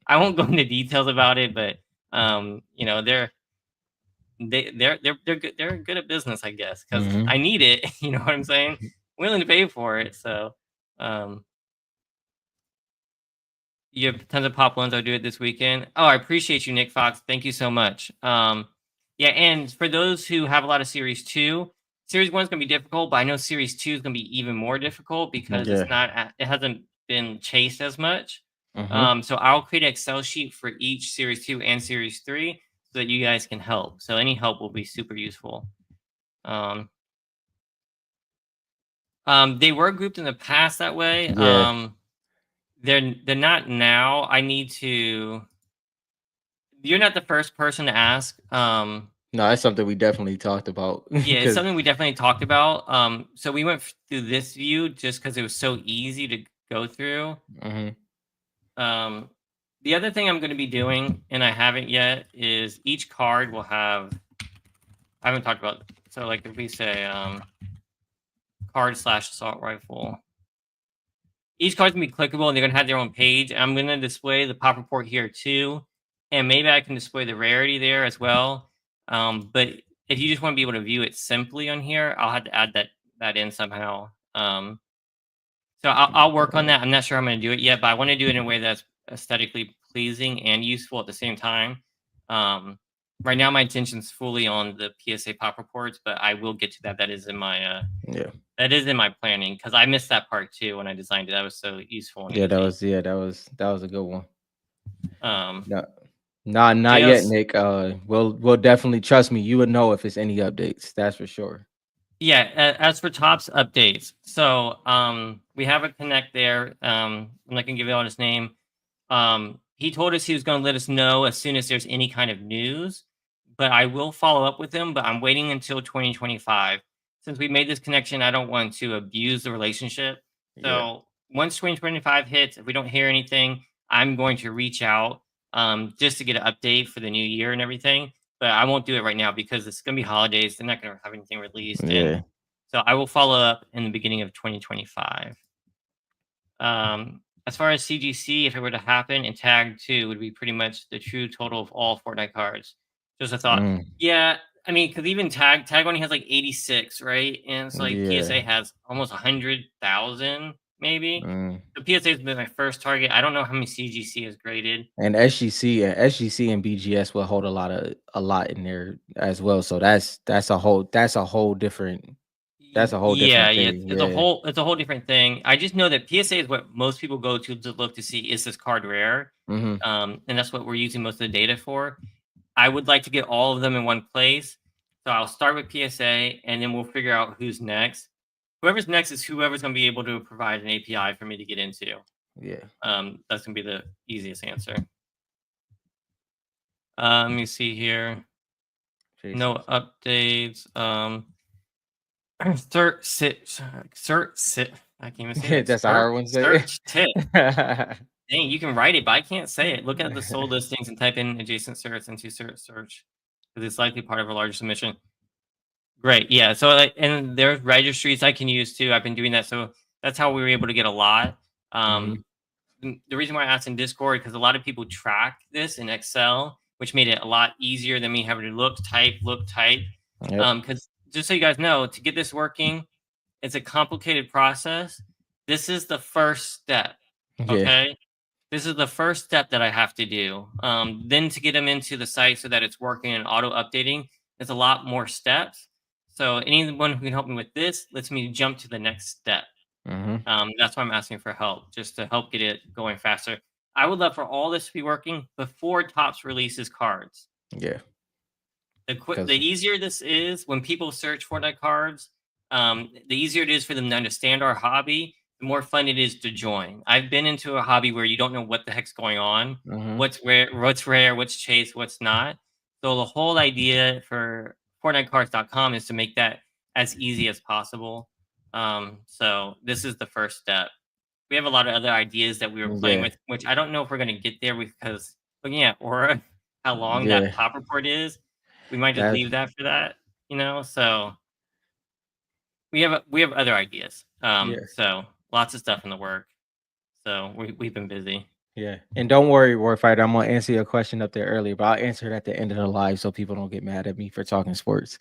I won't go into details about it, but you know, they're good. They're good at business, I guess, because Hmm. I need it. You know what I'm saying? Willing to pay for it. So um, you have tons of pop ones. I'll do it this weekend. Oh, I appreciate you, Nick Fox. Thank you so much. Yeah, and for those who have a lot of Series 2, Series 1 is going to be difficult, but I know Series 2 is going to be even more difficult because Yeah. it hasn't been chased as much. Hmm. So I'll create an Excel sheet for each Series 2 and Series 3 so that you guys can help. So any help will be super useful. Um, they were grouped in the past that way. Yeah. They're not now. I need to. You're not the first person to ask. No, that's something we definitely talked about Yeah, it's because. something we definitely talked about. So we went through this view just because it was so easy to go through. Hmm. Um, the other thing I'm going to be doing, and I haven't yet, is each card will have. I haven't talked about. So like if we say card slash assault rifle, each card's gonna be clickable and they're gonna have their own page. I'm gonna display the pop report here too, and maybe I can display the rarity there as well. But if you just want to be able to view it simply on here, I'll have to add that in somehow. So I'll work on that. I'm not sure I'm gonna do it yet, but I want to do it in a way that's aesthetically pleasing and useful at the same time. Um, right now, my intention's fully on the PSA pop reports, but I will get to that. Yeah. That is in my planning because I missed that part too when I designed it. That was so useful and Yeah. That easy. was. Yeah. That was a good one. Um, No, not yet, JL's, Nick. We'll definitely trust me. You would know if it's any updates. That's for sure. yeah. As for tops updates, so we have a connect there. I'm not gonna give out his name. He told us he was gonna let us know as soon as there's any kind of news, but I will follow up with him. But I'm waiting until 2025 since we made this connection. I don't want to abuse the relationship. Yeah. So once 2025 hits, if we don't hear anything, I'm going to reach out just to get an update for the new year and everything. But I won't do it right now because it's going to be holidays. They're not going to have anything released. And Yeah. so I will follow up in the beginning of 2025. As far as CGC, if it were to happen, and tag 2 would be pretty much the true total of all Fortnite cards. Just a thought. Mm, Yeah, I mean, because even tag only has like 86, right? And it's like yeah. PSA has almost 100,000, maybe. Mm. So PSA has been my first target. I don't know how many CGC is graded. And SGC and BGS will hold a lot in there as well. So that's a whole different Yeah, thing. it's a Yeah. whole different thing. I just know that PSA is what most people go to look to see is this card rare, Hmm. and that's what we're using most of the data for. I would like to get all of them in one place, so I'll start with PSA, and then we'll figure out who's next. Whoever's next is whoever's going to be able to provide an API for me to get into. Yeah. That's going to be the easiest answer. Let me see here. Jason. No updates. Cert sit. I can't even say that. That's a hard one to say. Search tip. Dang, you can write it, but I can't say it. Look at the sold listings and type in adjacent certs into search because it's likely part of a larger submission. Great, yeah. So and there's registries I can use too. I've been doing that, so that's how we were able to get a lot. Hmm. The reason why I asked in Discord because a lot of people track this in Excel, which made it a lot easier than me having to look, type. Yep. Because just so you guys know, to get this working, it's a complicated process. This is the first step. Yeah. Okay. This is the first step that I have to do. Then to get them into the site so that it's working and auto updating It's a lot more steps. So anyone who can help me with this lets me jump to the next step. Mm-hmm. That's why I'm asking for help, just to help get it going faster. I would love for all this to be working before Topps releases cards. Yeah, The because easier this is when people search Fortnite cards, the easier it is for them to understand our hobby, the more fun it is to join. I've been into a hobby where you don't know what the heck's going on, mm-hmm. what's rare, what's chase, what's not. So the whole idea for FortniteCards.com is to make that as easy as possible. So this is the first step. We have a lot of other ideas that we were playing Yeah, with, which I don't know if we're going to get there because looking at Aura, how long that yeah, pop report is, we might just that leave that for that, So we have other ideas. yeah. So lots of stuff in the work. So we've been busy. Yeah, and don't worry, Warfighter. I'm gonna answer your question up there earlier, but I'll answer it at the end of the live so people don't get mad at me for talking sports.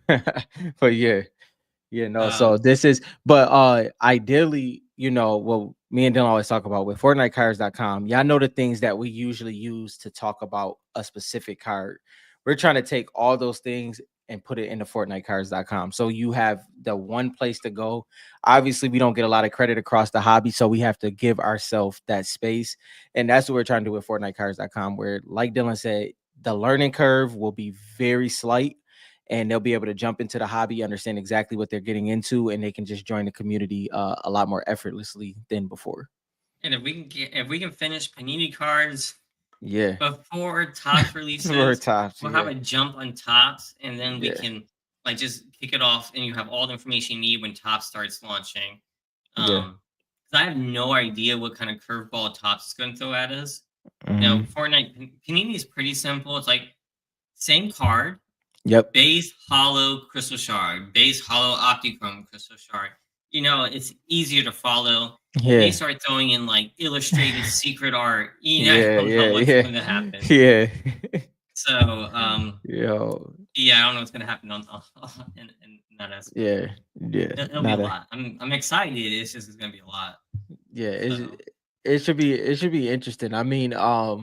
But yeah, yeah, no. So Um, this is, but ideally, what me and Dylan always talk about with FortniteCards.com. Y'all know the things that we usually use to talk about a specific card. We're trying to take all those things and put it into FortniteCards.com. So you have the one place to go. Obviously, we don't get a lot of credit across the hobby, so we have to give ourselves that space. And that's what we're trying to do with FortniteCards.com, where, like Dylan said, the learning curve will be very slight and they'll be able to jump into the hobby, understand exactly what they're getting into, and they can just join the community a lot more effortlessly than before. and if we can finish Panini cards Yeah. before Topps For releases, tops. we'll have Yeah. a jump on Topps, and then we Yeah. can like just kick it off, and you have all the information you need when Topps starts launching. Yeah. 'Cause I have no idea what kind of curveball Topps is going to throw at us. Hmm. Panini is pretty simple. It's like same card, Yep. base hollow crystal shard, base hollow optichrome crystal shard. It's easier to follow. They Yeah. start throwing in like illustrated secret art. I Yeah. don't know Yeah. what's Yeah. going to happen. Yeah. So, Yo. yeah, I don't know what's going to happen in that aspect. Yeah. Yeah. It'll be a Not a. lot. I'm excited. It's going to be a lot. Yeah. So, It should be interesting. I mean, what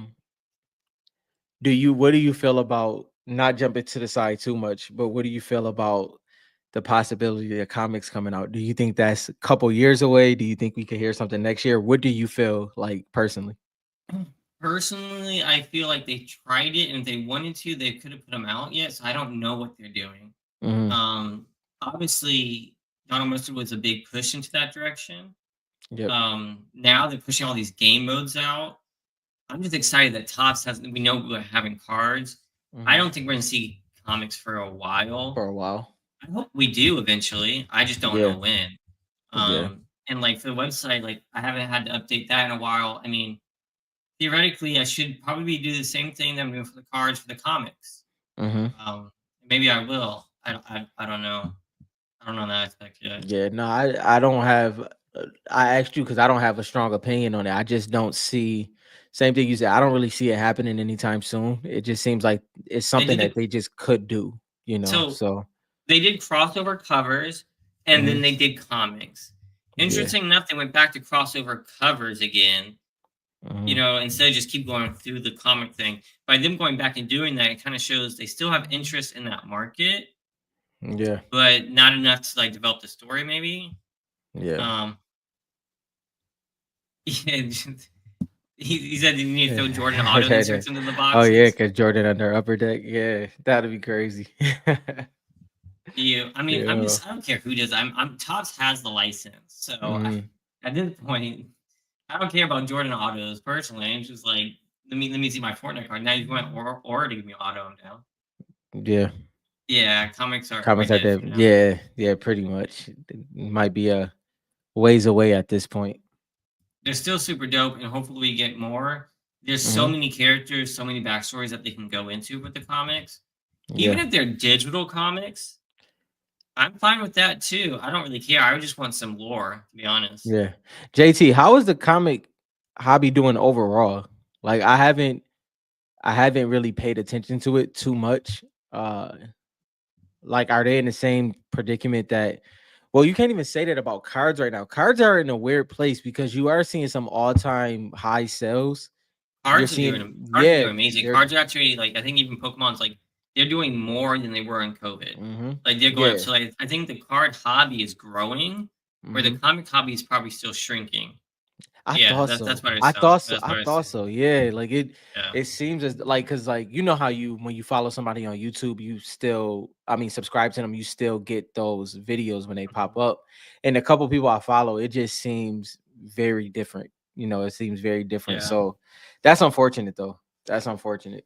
do you feel about, not jumping to the side too much, but what do you feel about the possibility of comics coming out? Do you think that's a couple years away? Do you think we could hear something next year? What do you feel like personally? personally, I feel like they tried it, and if they wanted to, they could have put them out yet. So I don't know what they're doing. Hmm. Um, Obviously, Donald Mustard was a big push into that direction. Yep. Now they're pushing all these game modes out. I'm just excited that Topps has. We know we're having cards. I Hmm. don't think we're gonna see comics for a while. For a while. I hope we do eventually. I just don't Yeah. know when. Yeah. And like for the website, like I haven't had to update that in a while. I mean, theoretically, I should probably do the same thing that I'm doing for the cards for the comics. Hmm. Um, Maybe I will. I don't know. I don't know that aspect yet. Yeah. No, I don't have. I asked you because I don't have a strong opinion on it. I just don't see. Same thing you said. I don't really see it happening anytime soon. It just seems like it's They something did that the they just could do. so So. they did crossover covers, and Hmm. then they did comics. Yeah. Interesting enough, they went back to crossover covers again. Hmm. Instead of just keep going through the comic thing. By them going back and doing that, it kind of shows they still have interest in that market, Yeah. but not enough to like develop the story. Maybe. Yeah. Um, yeah, he said you need to throw Jordan auto inserts into the Oh yeah, boxes. because Jordan under upper deck. Yeah, that'd be crazy. I mean, Yeah. I don't care who does. I'm Topps has the license, so Mhm. at this point, I don't care about Jordan autos personally. I'm just like, let me see my Fortnite card. Now you want or to give me an auto, I'm down. Yeah. Yeah, comics are Comments at dead that. for now. Yeah. Yeah. Pretty much. It might be a ways away at this point. They're still super dope, and hopefully we get more. There's so Hmm. many characters, so many backstories that they can go into with the comics. Even Yeah. if they're digital comics, I'm fine with that too. I don't really care. I just want some lore, to be honest. Yeah. JT, how is the comic hobby doing overall? Like I haven't really paid attention to it too much. Uh like, are they in the same predicament that, well, you can't even say that about cards right now. Cards are in a weird place because you are seeing some all-time high sales. You're seeing, Cards are doing yeah, amazing. they're Cards are actually like I think even Pokemon's like they're doing more than they were in COVID. Mm-hmm. Like they're going up. Yeah. So like, I think the card hobby is growing, where the Mm-hmm. comic hobby is probably still shrinking. I Yeah, thought that's so. what I I saw. thought so. That's I what I thought see. so. Yeah, like Yeah. it seems as like because like you know how you when you follow somebody on YouTube, you still I mean subscribe to them, you still get those videos when they pop Mhm. up. And a couple people I follow, it just seems very different. You know, it seems very different. Yeah. So that's unfortunate though. That's unfortunate.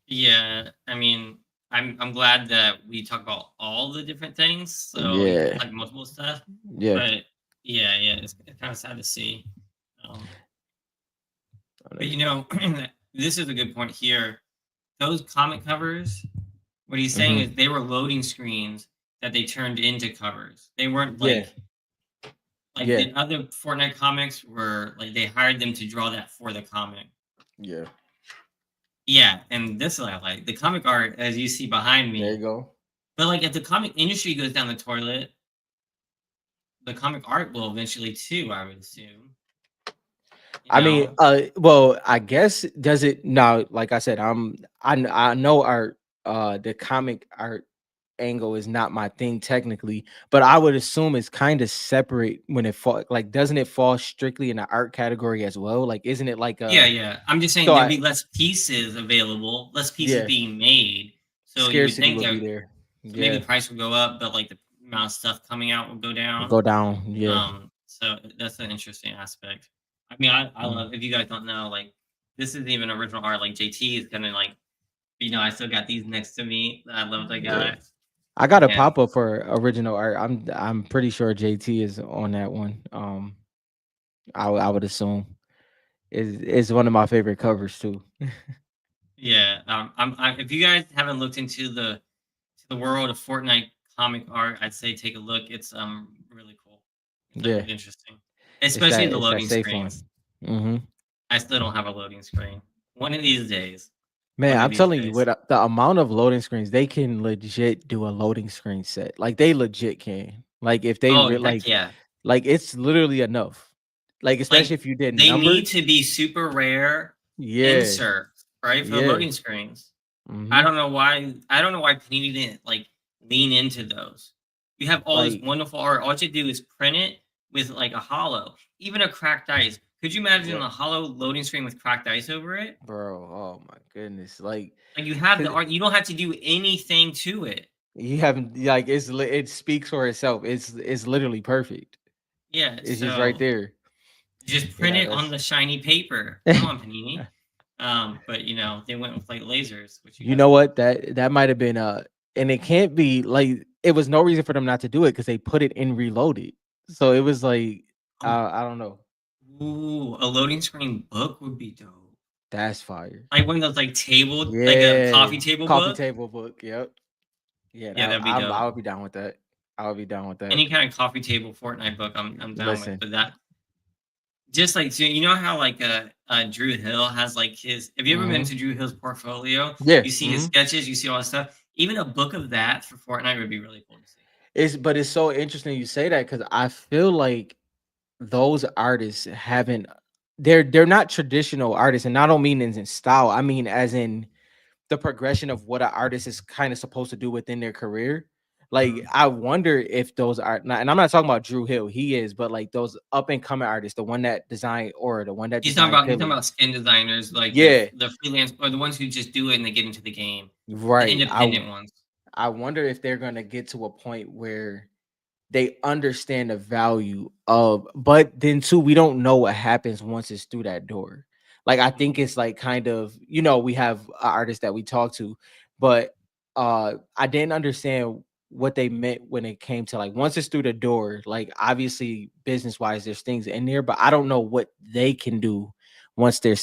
Yeah. I mean, I'm glad that we talk about all the different things, so you Yeah. like multiple stuff. Yeah. But yeah, it's kind of sad to see. Um, but this is a good point here. Those comic covers, what he's saying Mm-hmm. is they were loading screens that they turned into covers. They weren't Yeah. like Yeah. the other Fortnite comics were like they hired them to draw that for the comic. Yeah. Yeah, and this is like the comic art as you see behind There you me. go. But like if the comic industry goes down the toilet, the comic art will eventually too, I would assume. You I mean, know? well, I guess does it now? Like I said, I know art, the comic art angle is not my thing technically, but I would assume it's kind of separate when it fall. Like, doesn't it fall strictly in the art category as well? Like, isn't it like Yeah, a yeah. I'm just saying so there'll I be less pieces available, less pieces yeah, being made. So you would scarcity think will be that there. so maybe Yeah, the price will go up, but like the amount of stuff coming out will go down. go down. Yeah, So that's an interesting aspect. I mean, I mm, love if you guys don't know, like this is even original art. Like JT is gonna like, I still got these next to me. I love that yeah. guy. I got a And pop up for original art. I'm pretty sure JT is on that one. I would assume. Is one of my favorite covers too. yeah, if you guys haven't looked into the world of Fortnite comic art, I'd say take a look. It's really cool. It's like Yeah, really interesting, especially the it's that loading safe one. screens. Hmm. I still don't have a loading screen. One of these days. Man, One of I'm these telling you, days. with the amount of loading screens, they can legit do a loading screen set. Like they legit can. Like if they Oh, heck yeah. like it's literally enough. Like especially Like, if you did they numbered. need to be super rare Yeah, inserts, right, for the yeah. loading screens. Hmm. I don't know why Panini didn't, like, lean into those. You have all this Like, wonderful art, all you do is print it with, like, a hollow, even a cracked ice. Could you imagine yep, a hollow loading screen with cracked ice over it? bro. Oh my goodness. Like, Like, you have the 'cause art, you don't have to do anything to it. you haven't like it speaks for itself. It's literally perfect. Yeah, It's just right so there. just You print know, it on that's the shiny paper. Come on, Panini. But, they went with, like, lasers, which you you guys know love. what? That might have been and it can't be like it was no reason for them not to do it because they put it in reloaded. So it was like Oh, I don't know. ooh, a loading screen book would be dope. That's fire. Like one of those like a Yeah. coffee table Coffee book. table book. Yep. Yeah, Yeah, that'd be I dope. would be down with that. I would be down with that. Any kind of coffee table Fortnite book, I'm down with. Listen. But that just like so you know how like Drew Hill has like his. Have you ever been Hmm. to Drew Hill's portfolio? Yeah. You see his Hmm. sketches, you see all that stuff. Even a book of that for Fortnite would be really cool to see. It's so interesting you say that because I feel like those artists haven't they're not traditional artists, and I don't mean in style. I mean as in the progression of what an artist is kind of supposed to do within their career. Like Mhm. I wonder if those are and I'm not talking about Drew Hill, he is, but like those up and coming artists, the one that designed Aura, the one that designed He's talking Philly. about skin designers, like Yeah, the freelance or the ones who just do it and they get into the game, the right. independent ones. I wonder if they're gonna get to a point where they understand the value of but then too we don't know what happens once it's through that door. Like I think Mhm. it's like kind of we have artists that we talk to, but I didn't understand what they meant when it came to like once it's through the door, like obviously business wise there's things in there, but I don't know what they can do once their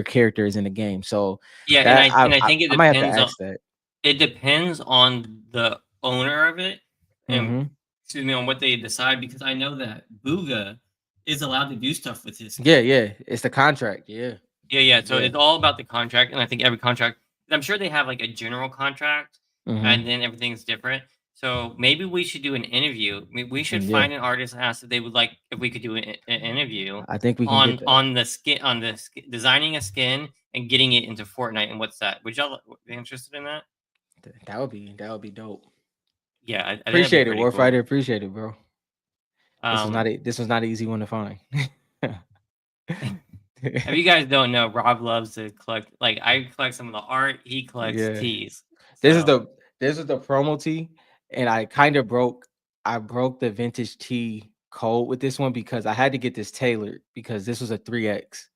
character is in the game. So Yeah, that and I think I might have to ask that. it depends on the owner of it and Hmm. excuse me, on what they decide because I know that Booga is allowed to do stuff with his Yeah, skin. yeah, it's the contract. Yeah, Yeah. So yeah. it's all about the contract, and I think every contract. I'm sure they have like a general contract, Hmm. and then everything's different. So maybe we should do an interview. We should Yeah, find an artist and ask if they would like if we could do an interview I think we can get that. on designing a skin and getting it into Fortnite. And what's that? Would y'all be interested in that? That would be dope. Yeah, I think that'd be Appreciate it, pretty cool. Warfighter. Appreciate it, bro. Um, This was not an easy one to find. if you guys don't know, Rob loves to collect. Like I collect some of the art. He collects Yeah. teas. This is So the this is the promo tee, and I broke the vintage tee code with this one because I had to get this tailored because this was a 3X.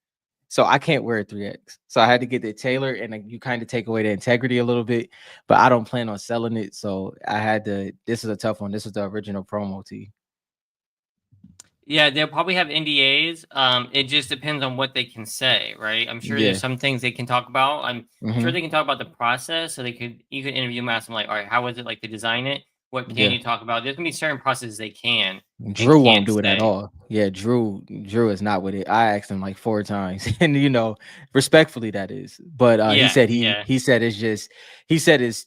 So I can't wear a 3X. So I had to get it tailored, and you kind of take away the integrity a little bit, but I don't plan on selling it. So I had to. This is a tough one. This is the original promo tee. yeah, they'll probably have NDAs. It just depends on what they can say, right? I'm sure there's Yeah. some things they can talk about. I'm sure Hmm. they can talk about the process, so you could interview them, ask them like, all right, how was it like to design it? What can Yeah. you talk about? There's gonna be certain processes they can and Drew won't can't do it at say. all. Yeah, Drew is not with it. I asked him like 4 times, and respectfully that is. But he Yeah, said yeah, he said it's just he said it's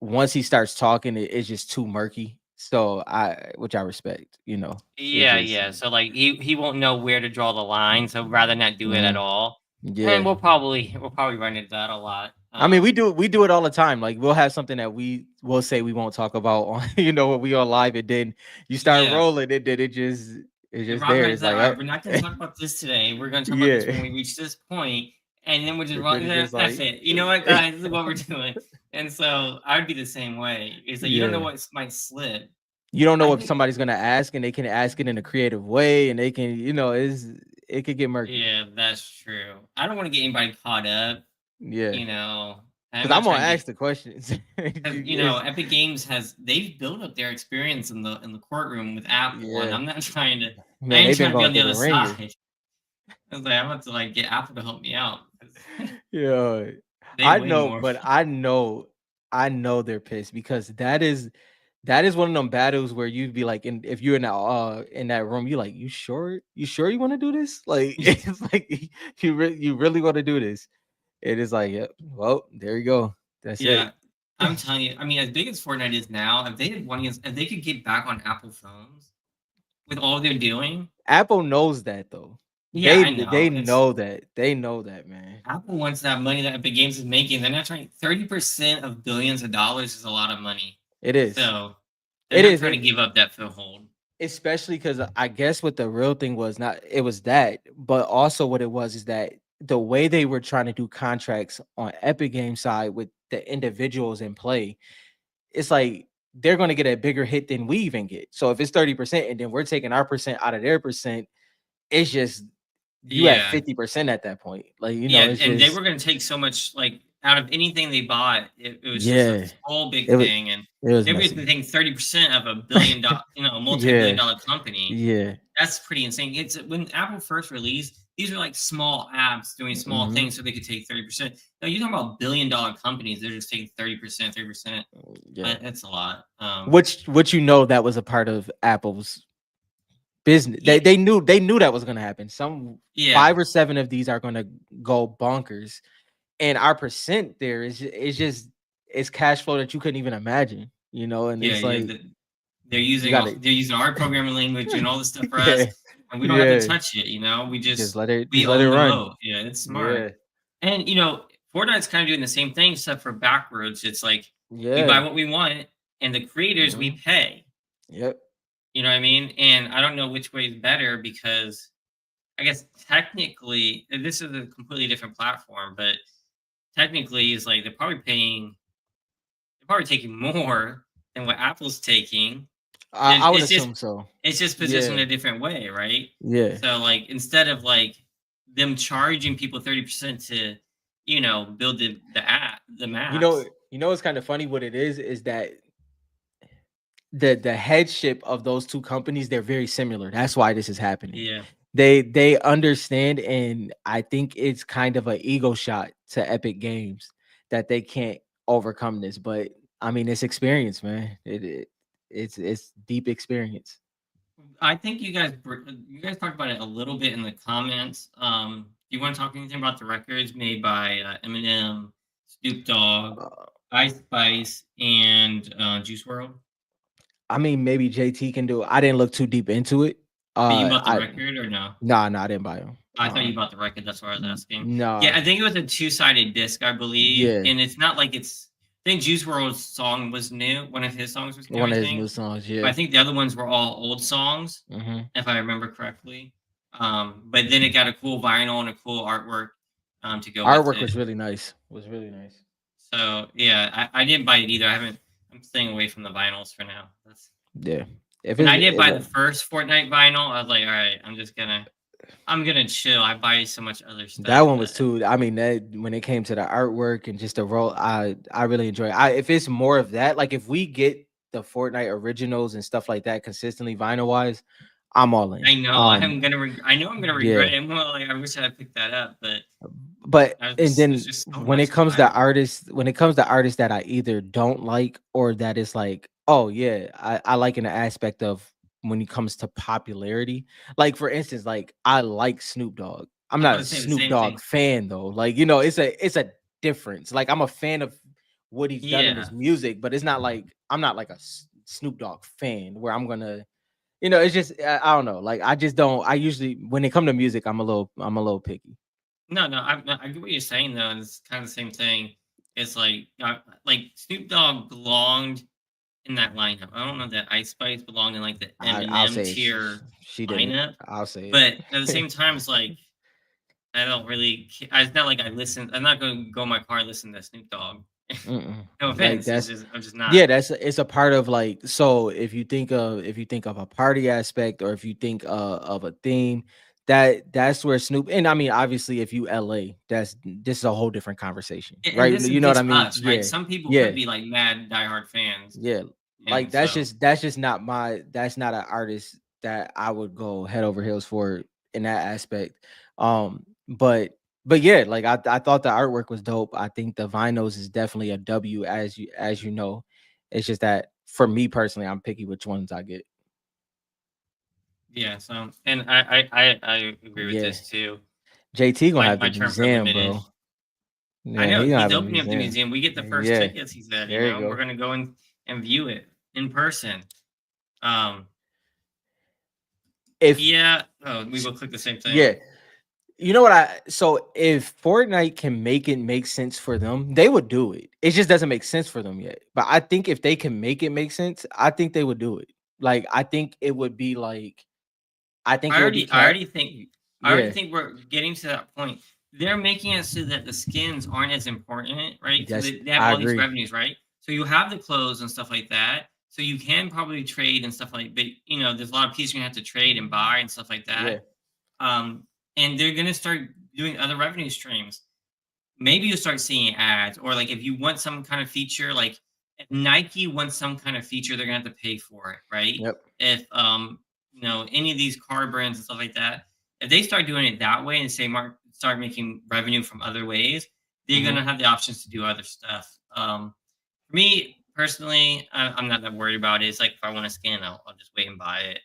once he starts talking, it's just too murky. So which I respect. It just yeah. So like he won't know where to draw the line. So rather not do it at mm, all. And yeah. we'll probably run into that a lot. I mean, we do it all the time. Like we'll have something that we will say we won't talk about on what we on live, and then you start Yeah. rolling, and then it's And just Rob and there. I It's said, like, "All right, we're not going to talk about this today. We're going to talk about this yeah. when we reach this point, and then we're just And then it's just That's like it. You know what, guys? This is what we're doing." And so I'd be the same way. It's like you don't know yeah. what might slip. You don't know I what think, somebody's gonna ask, and they can ask it in a creative way, and they can, it could get murky. yeah, that's true. I don't want to get anybody caught up. Yeah, You know, I'm because I'm not gonna trying to ask get. the questions. Because It's Epic Games they've built up their experience in the courtroom with Apple, and yeah, I'm not trying to. I man, ain't they've been trying to be going on the through other the ringer. side. I was like, I'm about to like get Apple to help me out because Yeah, they I way know, more. but I know they're pissed because that is one of them battles where you'd be like, if you're in that room, you're like, you sure you want to do this? Like, it's like you really want to do this? It is like, yep. Well, there you go. That's it. Yeah, I'm telling you. I mean, as big as Fortnite is now, if they had one against, if they could get back on Apple phones with all they're doing, Apple knows that though. yeah, They I they know. It's know that. They know that, man. Apple wants that money that Epic Games is making. They're not trying. 30% of billions of dollars is a lot of money. It is. So they're It not is. trying to give up that foothold. Especially because I guess what the real thing was not it was that, but also what it was is that the way they were trying to do contracts on Epic Game side with the individuals in play, it's like they're going to get a bigger hit than we even get. So if it's 30% and then we're taking our percent out of their percent, it's just you at Yeah, 50% at that point. Like, yeah, it's and they just were going to take so much like out of anything they bought. It was just a yeah, whole big it was thing, and it was they were messy. taking 30% of a billion dollar, a multi-billion Yeah, dollar company. yeah. That's pretty insane. It's when Apple first released, these are like small apps doing small Mhm. things so they could take 30%. Now you're talking about billion-dollar companies, they're just taking 30%, 30%. Yeah. That's a lot. Which that was a part of Apple's business. They Yeah, they knew that was gonna happen. Some yeah, 5 or 7 of these are gonna go bonkers, and our percent there is just it's cash flow that you couldn't even imagine. And yeah, it's yeah. like you got to They're using our programming language and all this stuff for us, yeah, and we don't have to yeah. touch it. We Just let it own the run. moat. Yeah, it's smart. Yeah, And Fortnite's kind of doing the same thing, except for backwards. It's like we buy yeah. what we want, and the creators we Mhm. pay. Yep. You know what I mean? And I don't know which way is better because I guess technically this is a completely different platform, but technically is like they're probably taking more than what Apple's taking. I Then would assume so. it's just positioned Yeah, a different way, right? yeah. So like instead of like them charging people 30% to, build the You know, maps. it's kind of funny. What it is that the headship of those two companies, they're very similar. That's why this is happening. Yeah. They understand, and I think it's kind of an ego shot to Epic Games that they can't overcome this. But I mean, it's experience, man. It's deep experience. I think you guys talked about it a little bit in the comments. Do you want to talk anything about the records made by Eminem, Snoop Dogg, Uh, Ice Spice, and Juice World? I mean, maybe JT can do it. I didn't look too deep into it. But you bought the I record or no? Nah, I didn't buy them. I thought you bought the record. That's what I was asking. Nah, Yeah, I think it was a two-sided disc, I believe, yeah, and it's not like it's. think Juice WRLD's song was new. One of his songs was new, One I of his think. new songs, But yeah. I think the other ones were all old songs, Hmm. if I remember correctly. But then it got a cool vinyl and a cool artwork to go with Artwork it. was really nice. Was really nice. So yeah, I didn't buy it either. I haven't. I'm staying away from the vinyls for now. That's Yeah. If and it's I did if buy the first Fortnite vinyl. I was like, all right, I'm gonna chill. I buy so much other that stuff one was that too. I mean, that when it came to the artwork and just the role, I really enjoy it. I if it's more of that, like if we get the Fortnite originals and stuff like that consistently vinyl wise, I'm all in. I know I know I'm gonna Yeah. regret it. Well, like, I wish I had picked that up, but But and there's then just so when it much to comes buy to right now. artists, when it comes to artists that I either don't like or that it's like, oh yeah, I like in the aspect of when it comes to popularity. Like for instance, like I like Snoop Dogg. I'm I was not about a to say the Snoop same Dogg thing. fan though. Like, it's a difference. Like I'm a fan of what he's done in Yeah. his music, but it's not like I'm not like a Snoop Dogg fan where I'm gonna it's just I don't know. Like I just don't. I usually when it come to music, I'm a little picky. No, no, I get what you're saying though. And it's kind of the same thing. It's like Snoop Dogg belonged in that lineup. I don't know that Ice Spice belonged in like the I'll Eminem say tier she didn't. lineup, I'll say but at the it. same time, it's like I don't really. It's not like I listen. I'm not going to go in my car and listen to Snoop Dogg. Mm-mm. No Like offense. It's that's just I'm just not. yeah, it's a part of like so if you think of a party aspect or if you think of a theme that's where Snoop and I mean obviously if you LA that's this is a whole different conversation, And right? this You know what I includes mean? us, right? Yeah. Some people Yeah. could be like mad diehard fans, Yeah, like and so that's just not my that's not an artist that I would go head over heels for in that aspect. But yeah, like I thought the artwork was dope. I think the vinyls is definitely a W as you know. It's just that for me personally, I'm picky which ones I get. yeah. So and I agree with Yeah, this too. JT gonna have the My terms are museum, limited. bro. I Yeah, know he gonna he's have a opening up the museum. museum. We get the first Yeah, tickets. He said, there you we're go. gonna go and view it in person. Um, If yeah. Oh, we will click the same yeah, thing. you know what so if Fortnite can make it make sense for them, they would do it. It just doesn't make sense for them yet. But I think if they can make it make sense, I think they would do it. Like I think it would be like I think it would be cat. I already Yeah, think we're getting to that point. They're making it so that the skins aren't as important, right? So that's they have I all these agree. revenues, right? So you have the clothes and stuff like that. So you can probably trade and stuff like, but there's a lot of pieces you're gonna have to trade and buy and stuff like that. Yeah. Um, and they're gonna start doing other revenue streams. Maybe you'll start seeing ads, or like if you want some kind of feature, like if Nike wants some kind of feature, they're gonna have to pay for it, right? Yep. If any of these car brands and stuff like that, if they start doing it that way and say start making revenue from other ways, they're Hmm. gonna have the options to do other stuff. For me personally, I'm not that worried about it. It's like if I want a skin, I'll just wait and buy it.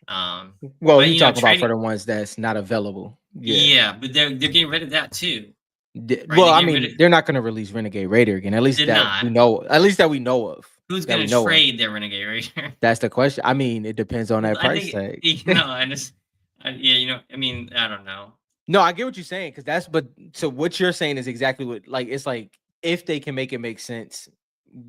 Um, Well, but you talk about for trading, the ones that's not available. Yeah. yeah, but they're getting rid of that too, right? Well, They're I getting rid mean, of they're not going to release Renegade Raider again. At least they're that we not. know. At least that we know of. Who's That gonna we know of. trade their Renegade Raider? That's the question. I mean, it depends on that I price think tag. I just yeah, I mean, I don't know. No, I get what you're saying because that's but so what you're saying is exactly what like it's like if they can make it make sense,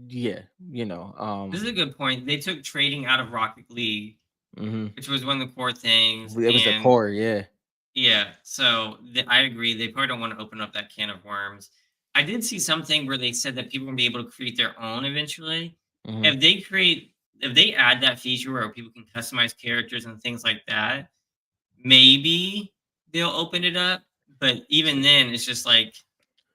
yeah, This is a good point. They took trading out of Rocket League, mhm. which was one of the core things, It was the and core, yeah. yeah, so I agree. They probably don't want to open up that can of worms. I did see something where they said that people can be able to create their own eventually. Mhm. If they create, if they add that feature where people can customize characters and things like that, maybe they'll open it up. But even then, it's just like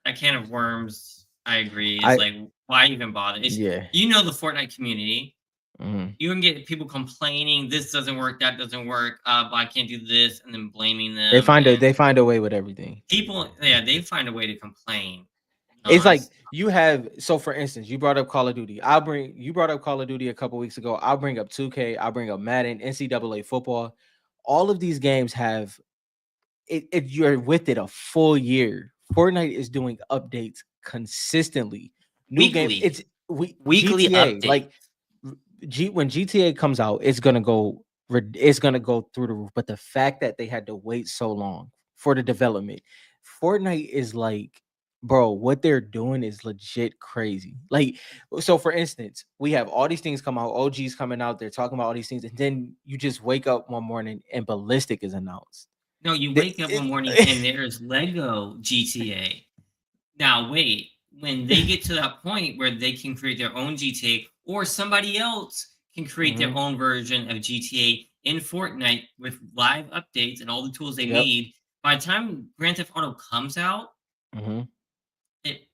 that can of worms. I agree. Is I like why even bother? It's yeah. the Fortnite community. Mhm. You can get people complaining this doesn't work, that doesn't work. But I can't do this, and then blaming They them. find a And they find a way with everything. people, yeah, they find a way to complain It's like nonstop. you have so for instance, you brought up Call of Duty. I'll bring you brought up Call of Duty a couple weeks ago. I'll bring up 2K, I'll bring up Madden, NCAA football. All of these games have you're with it a full year. Fortnite is doing updates consistently. New game. Weekly, It's we weekly GTA update. like when GTA comes out, it's gonna go through the roof. But the fact that they had to wait so long for the development, Fortnite is like bro, what they're doing is legit crazy. Like, so for instance, we have all these things come out, OGs coming out, they're talking about all these things, and then you just wake up one morning and Ballistic is announced. No, you The- wake up one morning it- and there's Lego GTA. Now wait, when they get to that point where they can create their own GTA or somebody else can create their Mhm. own version of GTA in Fortnite with live updates and all the tools they Yep. need, by the time Grand Theft Auto comes out, Mhm. it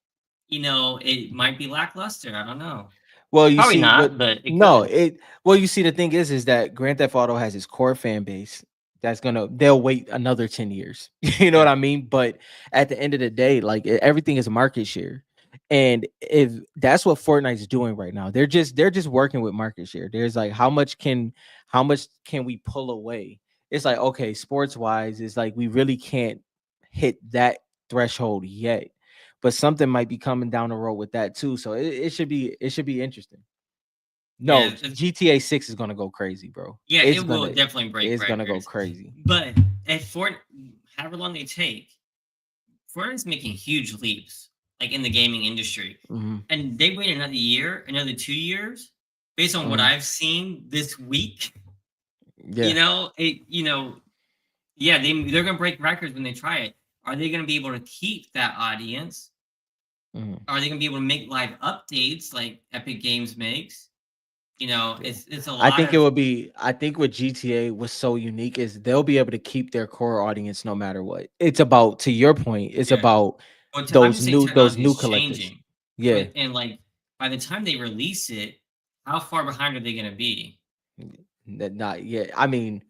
it might be lackluster. I don't know. Well, you Probably see, but not, but it no, could. it. Well, you see, the thing is that Grand Theft Auto has its core fan base. They'll wait another 10 years. You know what Yeah. I mean? But at the end of the day, like everything is market share, and if that's what Fortnite's doing right now, they're just working with market share. There's like how much can we pull away? It's like, okay, sports wise, it's like we really can't hit that threshold yet, but something might be coming down the road with that too. So it should be interesting. No, Yeah, GTA 6 is gonna go crazy, bro. yeah, It's it will gonna definitely break it's gonna go records. crazy. But at however long they take, Fortnite's making huge leaps, like in the gaming industry. Hmm. And they wait another year, another 2 years, based on what Hmm. I've seen this week. Yeah. Yeah, they're gonna break records when they try it. Are they gonna be able to keep that audience? Hmm. Are they gonna be able to make live updates like Epic Games makes? Yeah. It's a I lot think it of would be. I think what GTA was so unique is they'll be able to keep their core audience no matter what. It's about, to your point, it's yeah. about But I'm those just saying new those technology new is collectors. changing. Yeah. And like by the time they release it, how far behind are they gonna be? Not yet. I mean,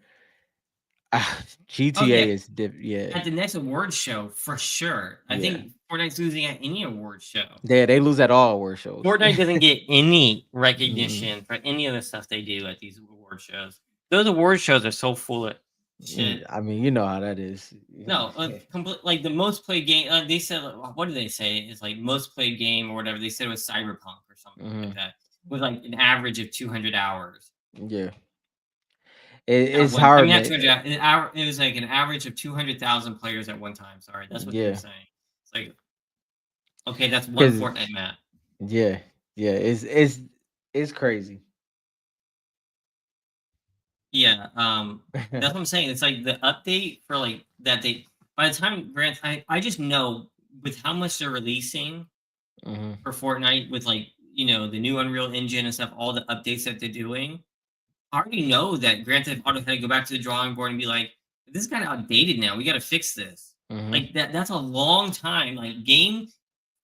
Oh GTA yeah, is yeah. at the next award show for sure. I Yeah. think Fortnite's losing at any award show. They lose at all award shows. Fortnite doesn't get any Mm, recognition for any of the stuff they do at these award shows. Those award shows are so full of shit. I mean, you know how that is. No, complete like the most played game. They said, what did they say? It's like most played game or whatever. They said it was Cyberpunk or something like Mhm. that, with like an average of 200 hours. Yeah, At it's one, I hard, mean, not man. 200. An hour. It was like an average of 200,000 players at one time. Sorry, that's what they were Yeah, saying. It's like, okay, that's one because Fortnite map. yeah, yeah, it's crazy. Yeah, that's what I'm saying. It's like the update for like that they by the time Grant I just know with how much they're releasing Hmm. for Fortnite with like, the new Unreal Engine and stuff, all the updates that they're doing. I already know that Grand Theft Auto had to go back to the drawing board and be like, this is kind of outdated now. We got to fix this. Hmm. Like that's a long time. Like game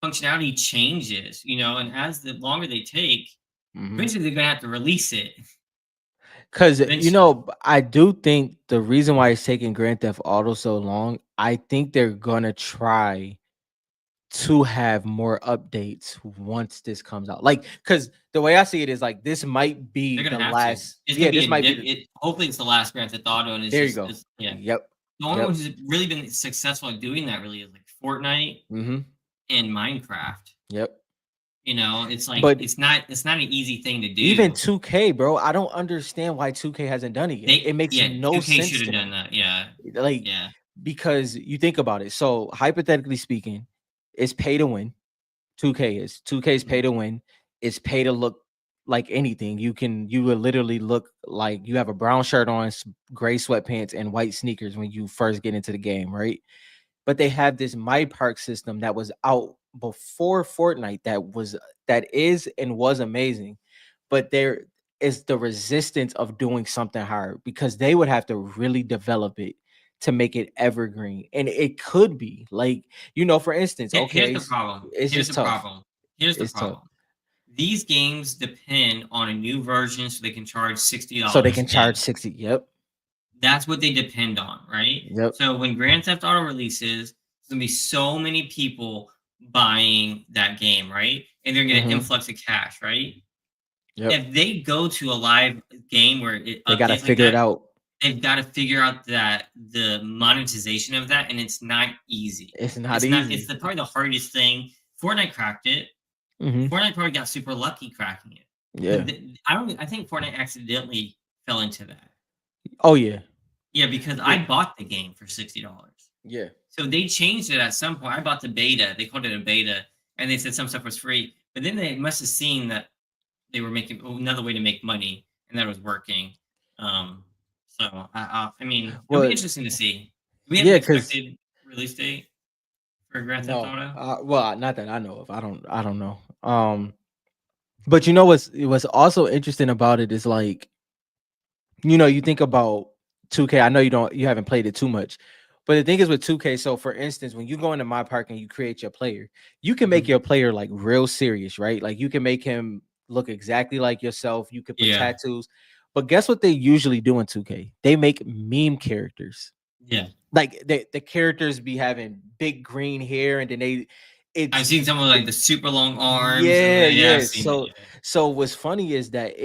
functionality changes, and as the longer they take, Hmm. eventually they're gonna have to release it. Because Eventually. I do think the reason why it's taking Grand Theft Auto so long, I think they're gonna try to have more updates once this comes out. Like, because the way I see it is like this might be They're the gonna have to. last. It's gonna Yeah, be this might be the. hopefully it's the last Grand Theft Auto, and There you go. it's yeah. Yep. The only one Yep. who's really been successful at doing that really is like Fortnite Hmm. and Minecraft. Yep. It's like But it's not an easy thing to even do. 2K, bro, I don't understand why 2K hasn't done it yet. It makes no 2K should sense have to done me. that. Yeah, Like, yeah, because you think about it. So hypothetically speaking, it's pay to win. 2K is pay mhm, to win. It's pay to look like anything. You will literally look like you have a brown shirt on, gray sweatpants, and white sneakers when you first get into the game, right? But they have this My Park system that was out before Fortnite that is and was amazing. But there is the resistance of doing something hard because they would have to really develop it to make it evergreen. And it could be like, for instance, Here's okay, the problem. it's Here's just the tough. problem. Here's the It's tough. problem. These games depend on a new version, so they can charge So they $60 can in. charge 60. Yep. That's what they depend on, right? Yep. So when Grand Theft Auto releases, there's gonna be so many people buying that game, right? And they're gonna get an Hmm. influx of cash, right? Yep. If they go to a live game where it They gotta updates like figure it that, out. they've got to figure out that the monetization of that, and it's not easy. It's not It's not. It's easy. probably the hardest thing. Fortnite cracked it. Hmm. Fortnite probably got super lucky cracking it. Yeah. I don't. I think Fortnite accidentally fell into that. Oh yeah. Yeah, because I Yeah. bought the game for $60. Yeah. So they changed it at some point. I bought the beta. They called it a beta, and they said some stuff was free. But then they must have seen that they were making another way to make money, and that was working. Um, I mean, it'll be Well, interesting to see. Do we have an yeah, because expected release date for Grand Theft no, Auto? well, not that I know of. I don't know. But you know what's also interesting about it is like, you think about 2K. I know you haven't played it too much, but the thing is with 2K. So for instance, when you go into my park and you create your player, you can make Mhm. your player like real serious, right? Like you can make him look exactly like yourself. You could put Yeah, tattoos, but guess what they usually do in 2K? They make meme characters. yeah. Like the characters be having big green hair, and then I've it's seen some of like the super long arms, and yeah, yeah, I've yeah. seen it. So what's funny is that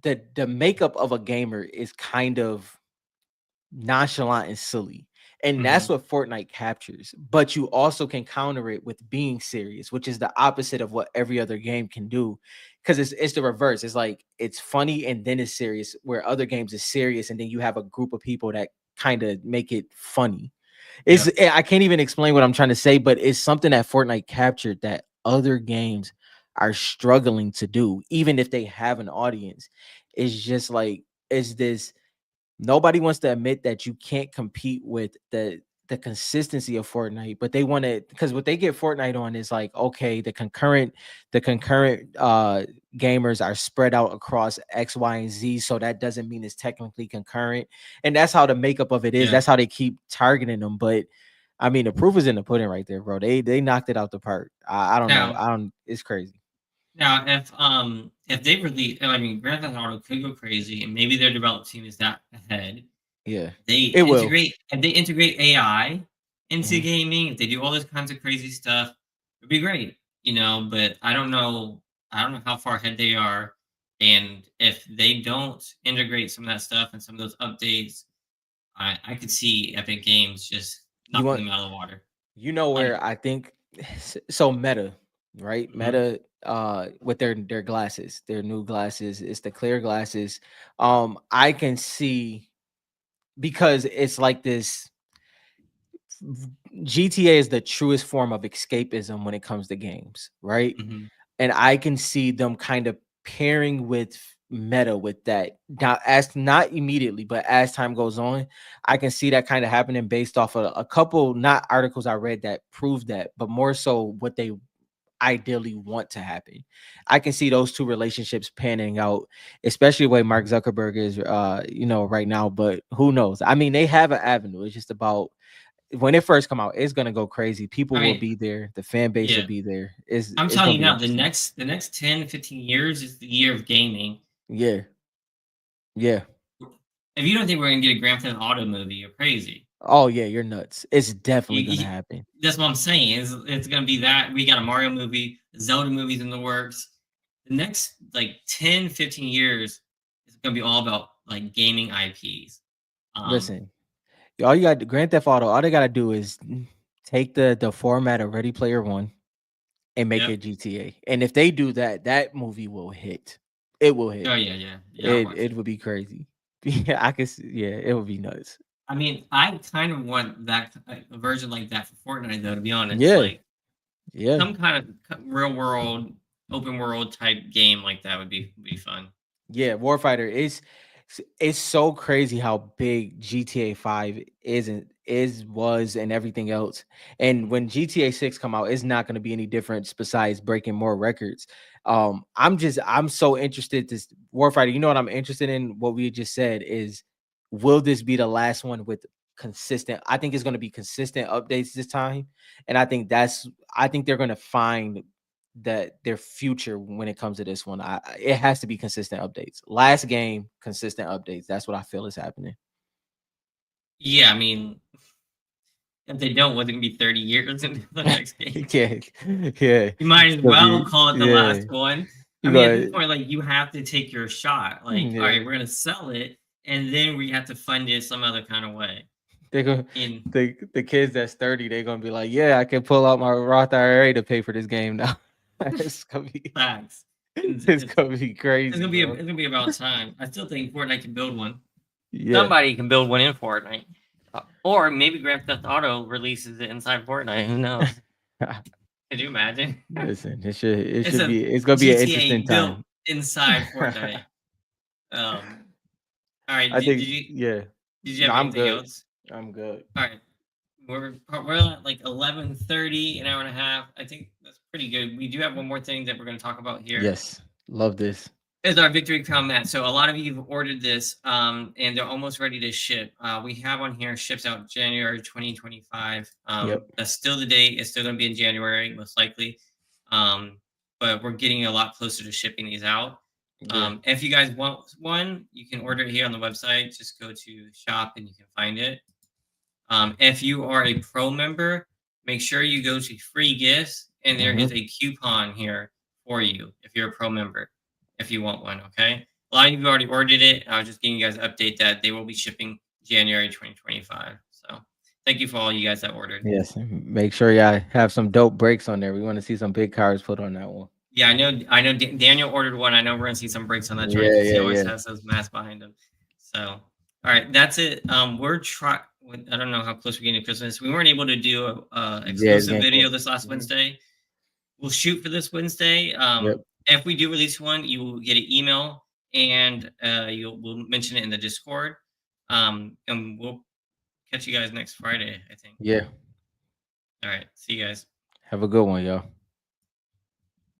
the makeup of a gamer is kind of nonchalant and silly. And Yeah. that's what Fortnite captures. But you also can counter it with being serious, which is the opposite of what every other game can do. Because it's the reverse. It's like it's funny and then it's serious, where other games is serious, and then you have a group of people that kind of make it funny. Yep. I can't even explain what I'm trying to say, but it's something that Fortnite captured that other games are struggling to do, even if they have an audience. It's just like it's this nobody wants to admit that you can't compete with the consistency of Fortnite, but they want to because what they get Fortnite on is like, okay, the concurrent gamers are spread out across X, Y, and Z, so that doesn't mean it's technically concurrent. And that's how the makeup of it is. Yeah. That's how they keep targeting them. But I mean, the proof is in the pudding right there, bro. They knocked it out the park. I don't know. Now, I don't It's crazy. if they release, I mean, Grand Theft Auto could go crazy, and maybe their development team is that ahead. Yeah. They It will. integrate if they integrate AI into Mhm. gaming, if they do all this kinds of crazy stuff, it'd be great, But I don't know how far ahead they are, and if they don't integrate some of that stuff and some of those updates, I could see Epic Games just You knocking want them out of the water. Like, where I think so Meta, right? mhm, Meta with their glasses, their new glasses, it's the clear glasses. I can see because it's like this GTA is the truest form of escapism when it comes to games, right? mhm, And I can see them kind of pairing with Meta with that. Now, as not immediately, but as time goes on, I can see that kind of happening based off of a couple not articles I read that prove that, but more so what they ideally want to happen. I can see those two relationships panning out, especially the way Mark Zuckerberg is right now, but who knows? I mean, they have an avenue. It's just about when it first come out, it's gonna go crazy. People I will mean, be there, the fan base will yeah. be there. It's I'm it's telling gonna you be now, interesting. the next 10, 15 years is the year of gaming. Yeah, yeah. If you don't think we're gonna get a Grand Theft Auto movie, you're crazy. Oh yeah, you're nuts. It's definitely gonna You happen. That's what I'm saying. It's gonna be that. We got a Mario movie, Zelda movies in the works. The next like 10, 15 years is gonna be all about like gaming IPs. Um, Listen, all you got Grand Theft Auto, all they gotta do is take the format of Ready Player One and make yep. it GTA. And if they do that, that movie will hit. It will Oh hit. yeah, yeah, yeah. I'll It watch it it. would be crazy. Yeah, I can see, yeah, it would be nuts. I mean, I kind of want that a version like that for Fortnite, though. To be honest, Yeah, like yeah. some kind of real world, open world type game like that would be fun. Yeah, Warfighter it's so crazy how big GTA 5 was and everything else. And when GTA 6 come out, it's not going to be any difference besides breaking more records. I'm so interested Warfighter, you know what I'm interested in what we just said is will this be the last one with consistent I think it's going to be consistent updates this time. And I think they're going to find that their future when it comes to this one. It has to be consistent updates. Last game, consistent updates. That's what I feel is happening. Yeah, I mean, if they don't, what's it gonna be 30 years into the next game? Yeah, yeah. You might It's as gonna well be call it the yeah. last one. I You mean, at this got point, like you have to take your shot. Like, all yeah. right, we're gonna sell it, and then we have to fund it some other kind of way. They're gonna In the kids that's 30, they're gonna be like, yeah, I can pull out my Roth IRA to pay for this game now. it's gonna be facts, and it's gonna be crazy, bro. it's gonna be about time. I still think Fortnite can build one. Yeah. Somebody can build one in Fortnite. Or maybe Grand Theft Auto releases it inside Fortnite. Who knows? Could you imagine? Listen, it It's should a be it's gonna be an GTA interesting built time. inside Fortnite. Um, all right. I Did think, you yeah. No, have I'm anything good. else? I'm good. All right. We're at like 11:30, an hour and a half. I think that's pretty good. We do have one more thing that we're going to talk about here. Yes, love this. Is our Victory Crown mat. So a lot of you have ordered this, and they're almost ready to ship. We have on here ships out January 2025. Yep. That's still the date. It's still going to be in January, most likely. Um, but we're getting a lot closer to shipping these out. Yeah. If you guys want one, you can order it here on the website. Just go to shop and you can find it. If you are a pro member, make sure you go to free gifts, and there is Hmm. a coupon here for you if you're a pro member, if you want one. Okay. A lot of you have already ordered it. I was just giving you guys an update that they will be shipping January 2025. So thank you for all you guys that ordered. Yes. Make sure y'all have some dope breaks on there. We want to see some big cars put on that one. Yeah, I know. Daniel ordered one. I know we're gonna see some breaks on that joint Yeah, because he yeah, always yeah. has those masks behind him. So, all right, that's it. We're try. I don't know how close we're getting to Christmas. We weren't able to do a Yeah, it's exclusive getting video close. this last Hmm. Wednesday. We'll shoot for this Wednesday. Yep. If we do release one, you will get an email, and we'll mention it in the Discord. And we'll catch you guys next Friday, I think. Yeah. All right, see you guys. Have a good one, y'all.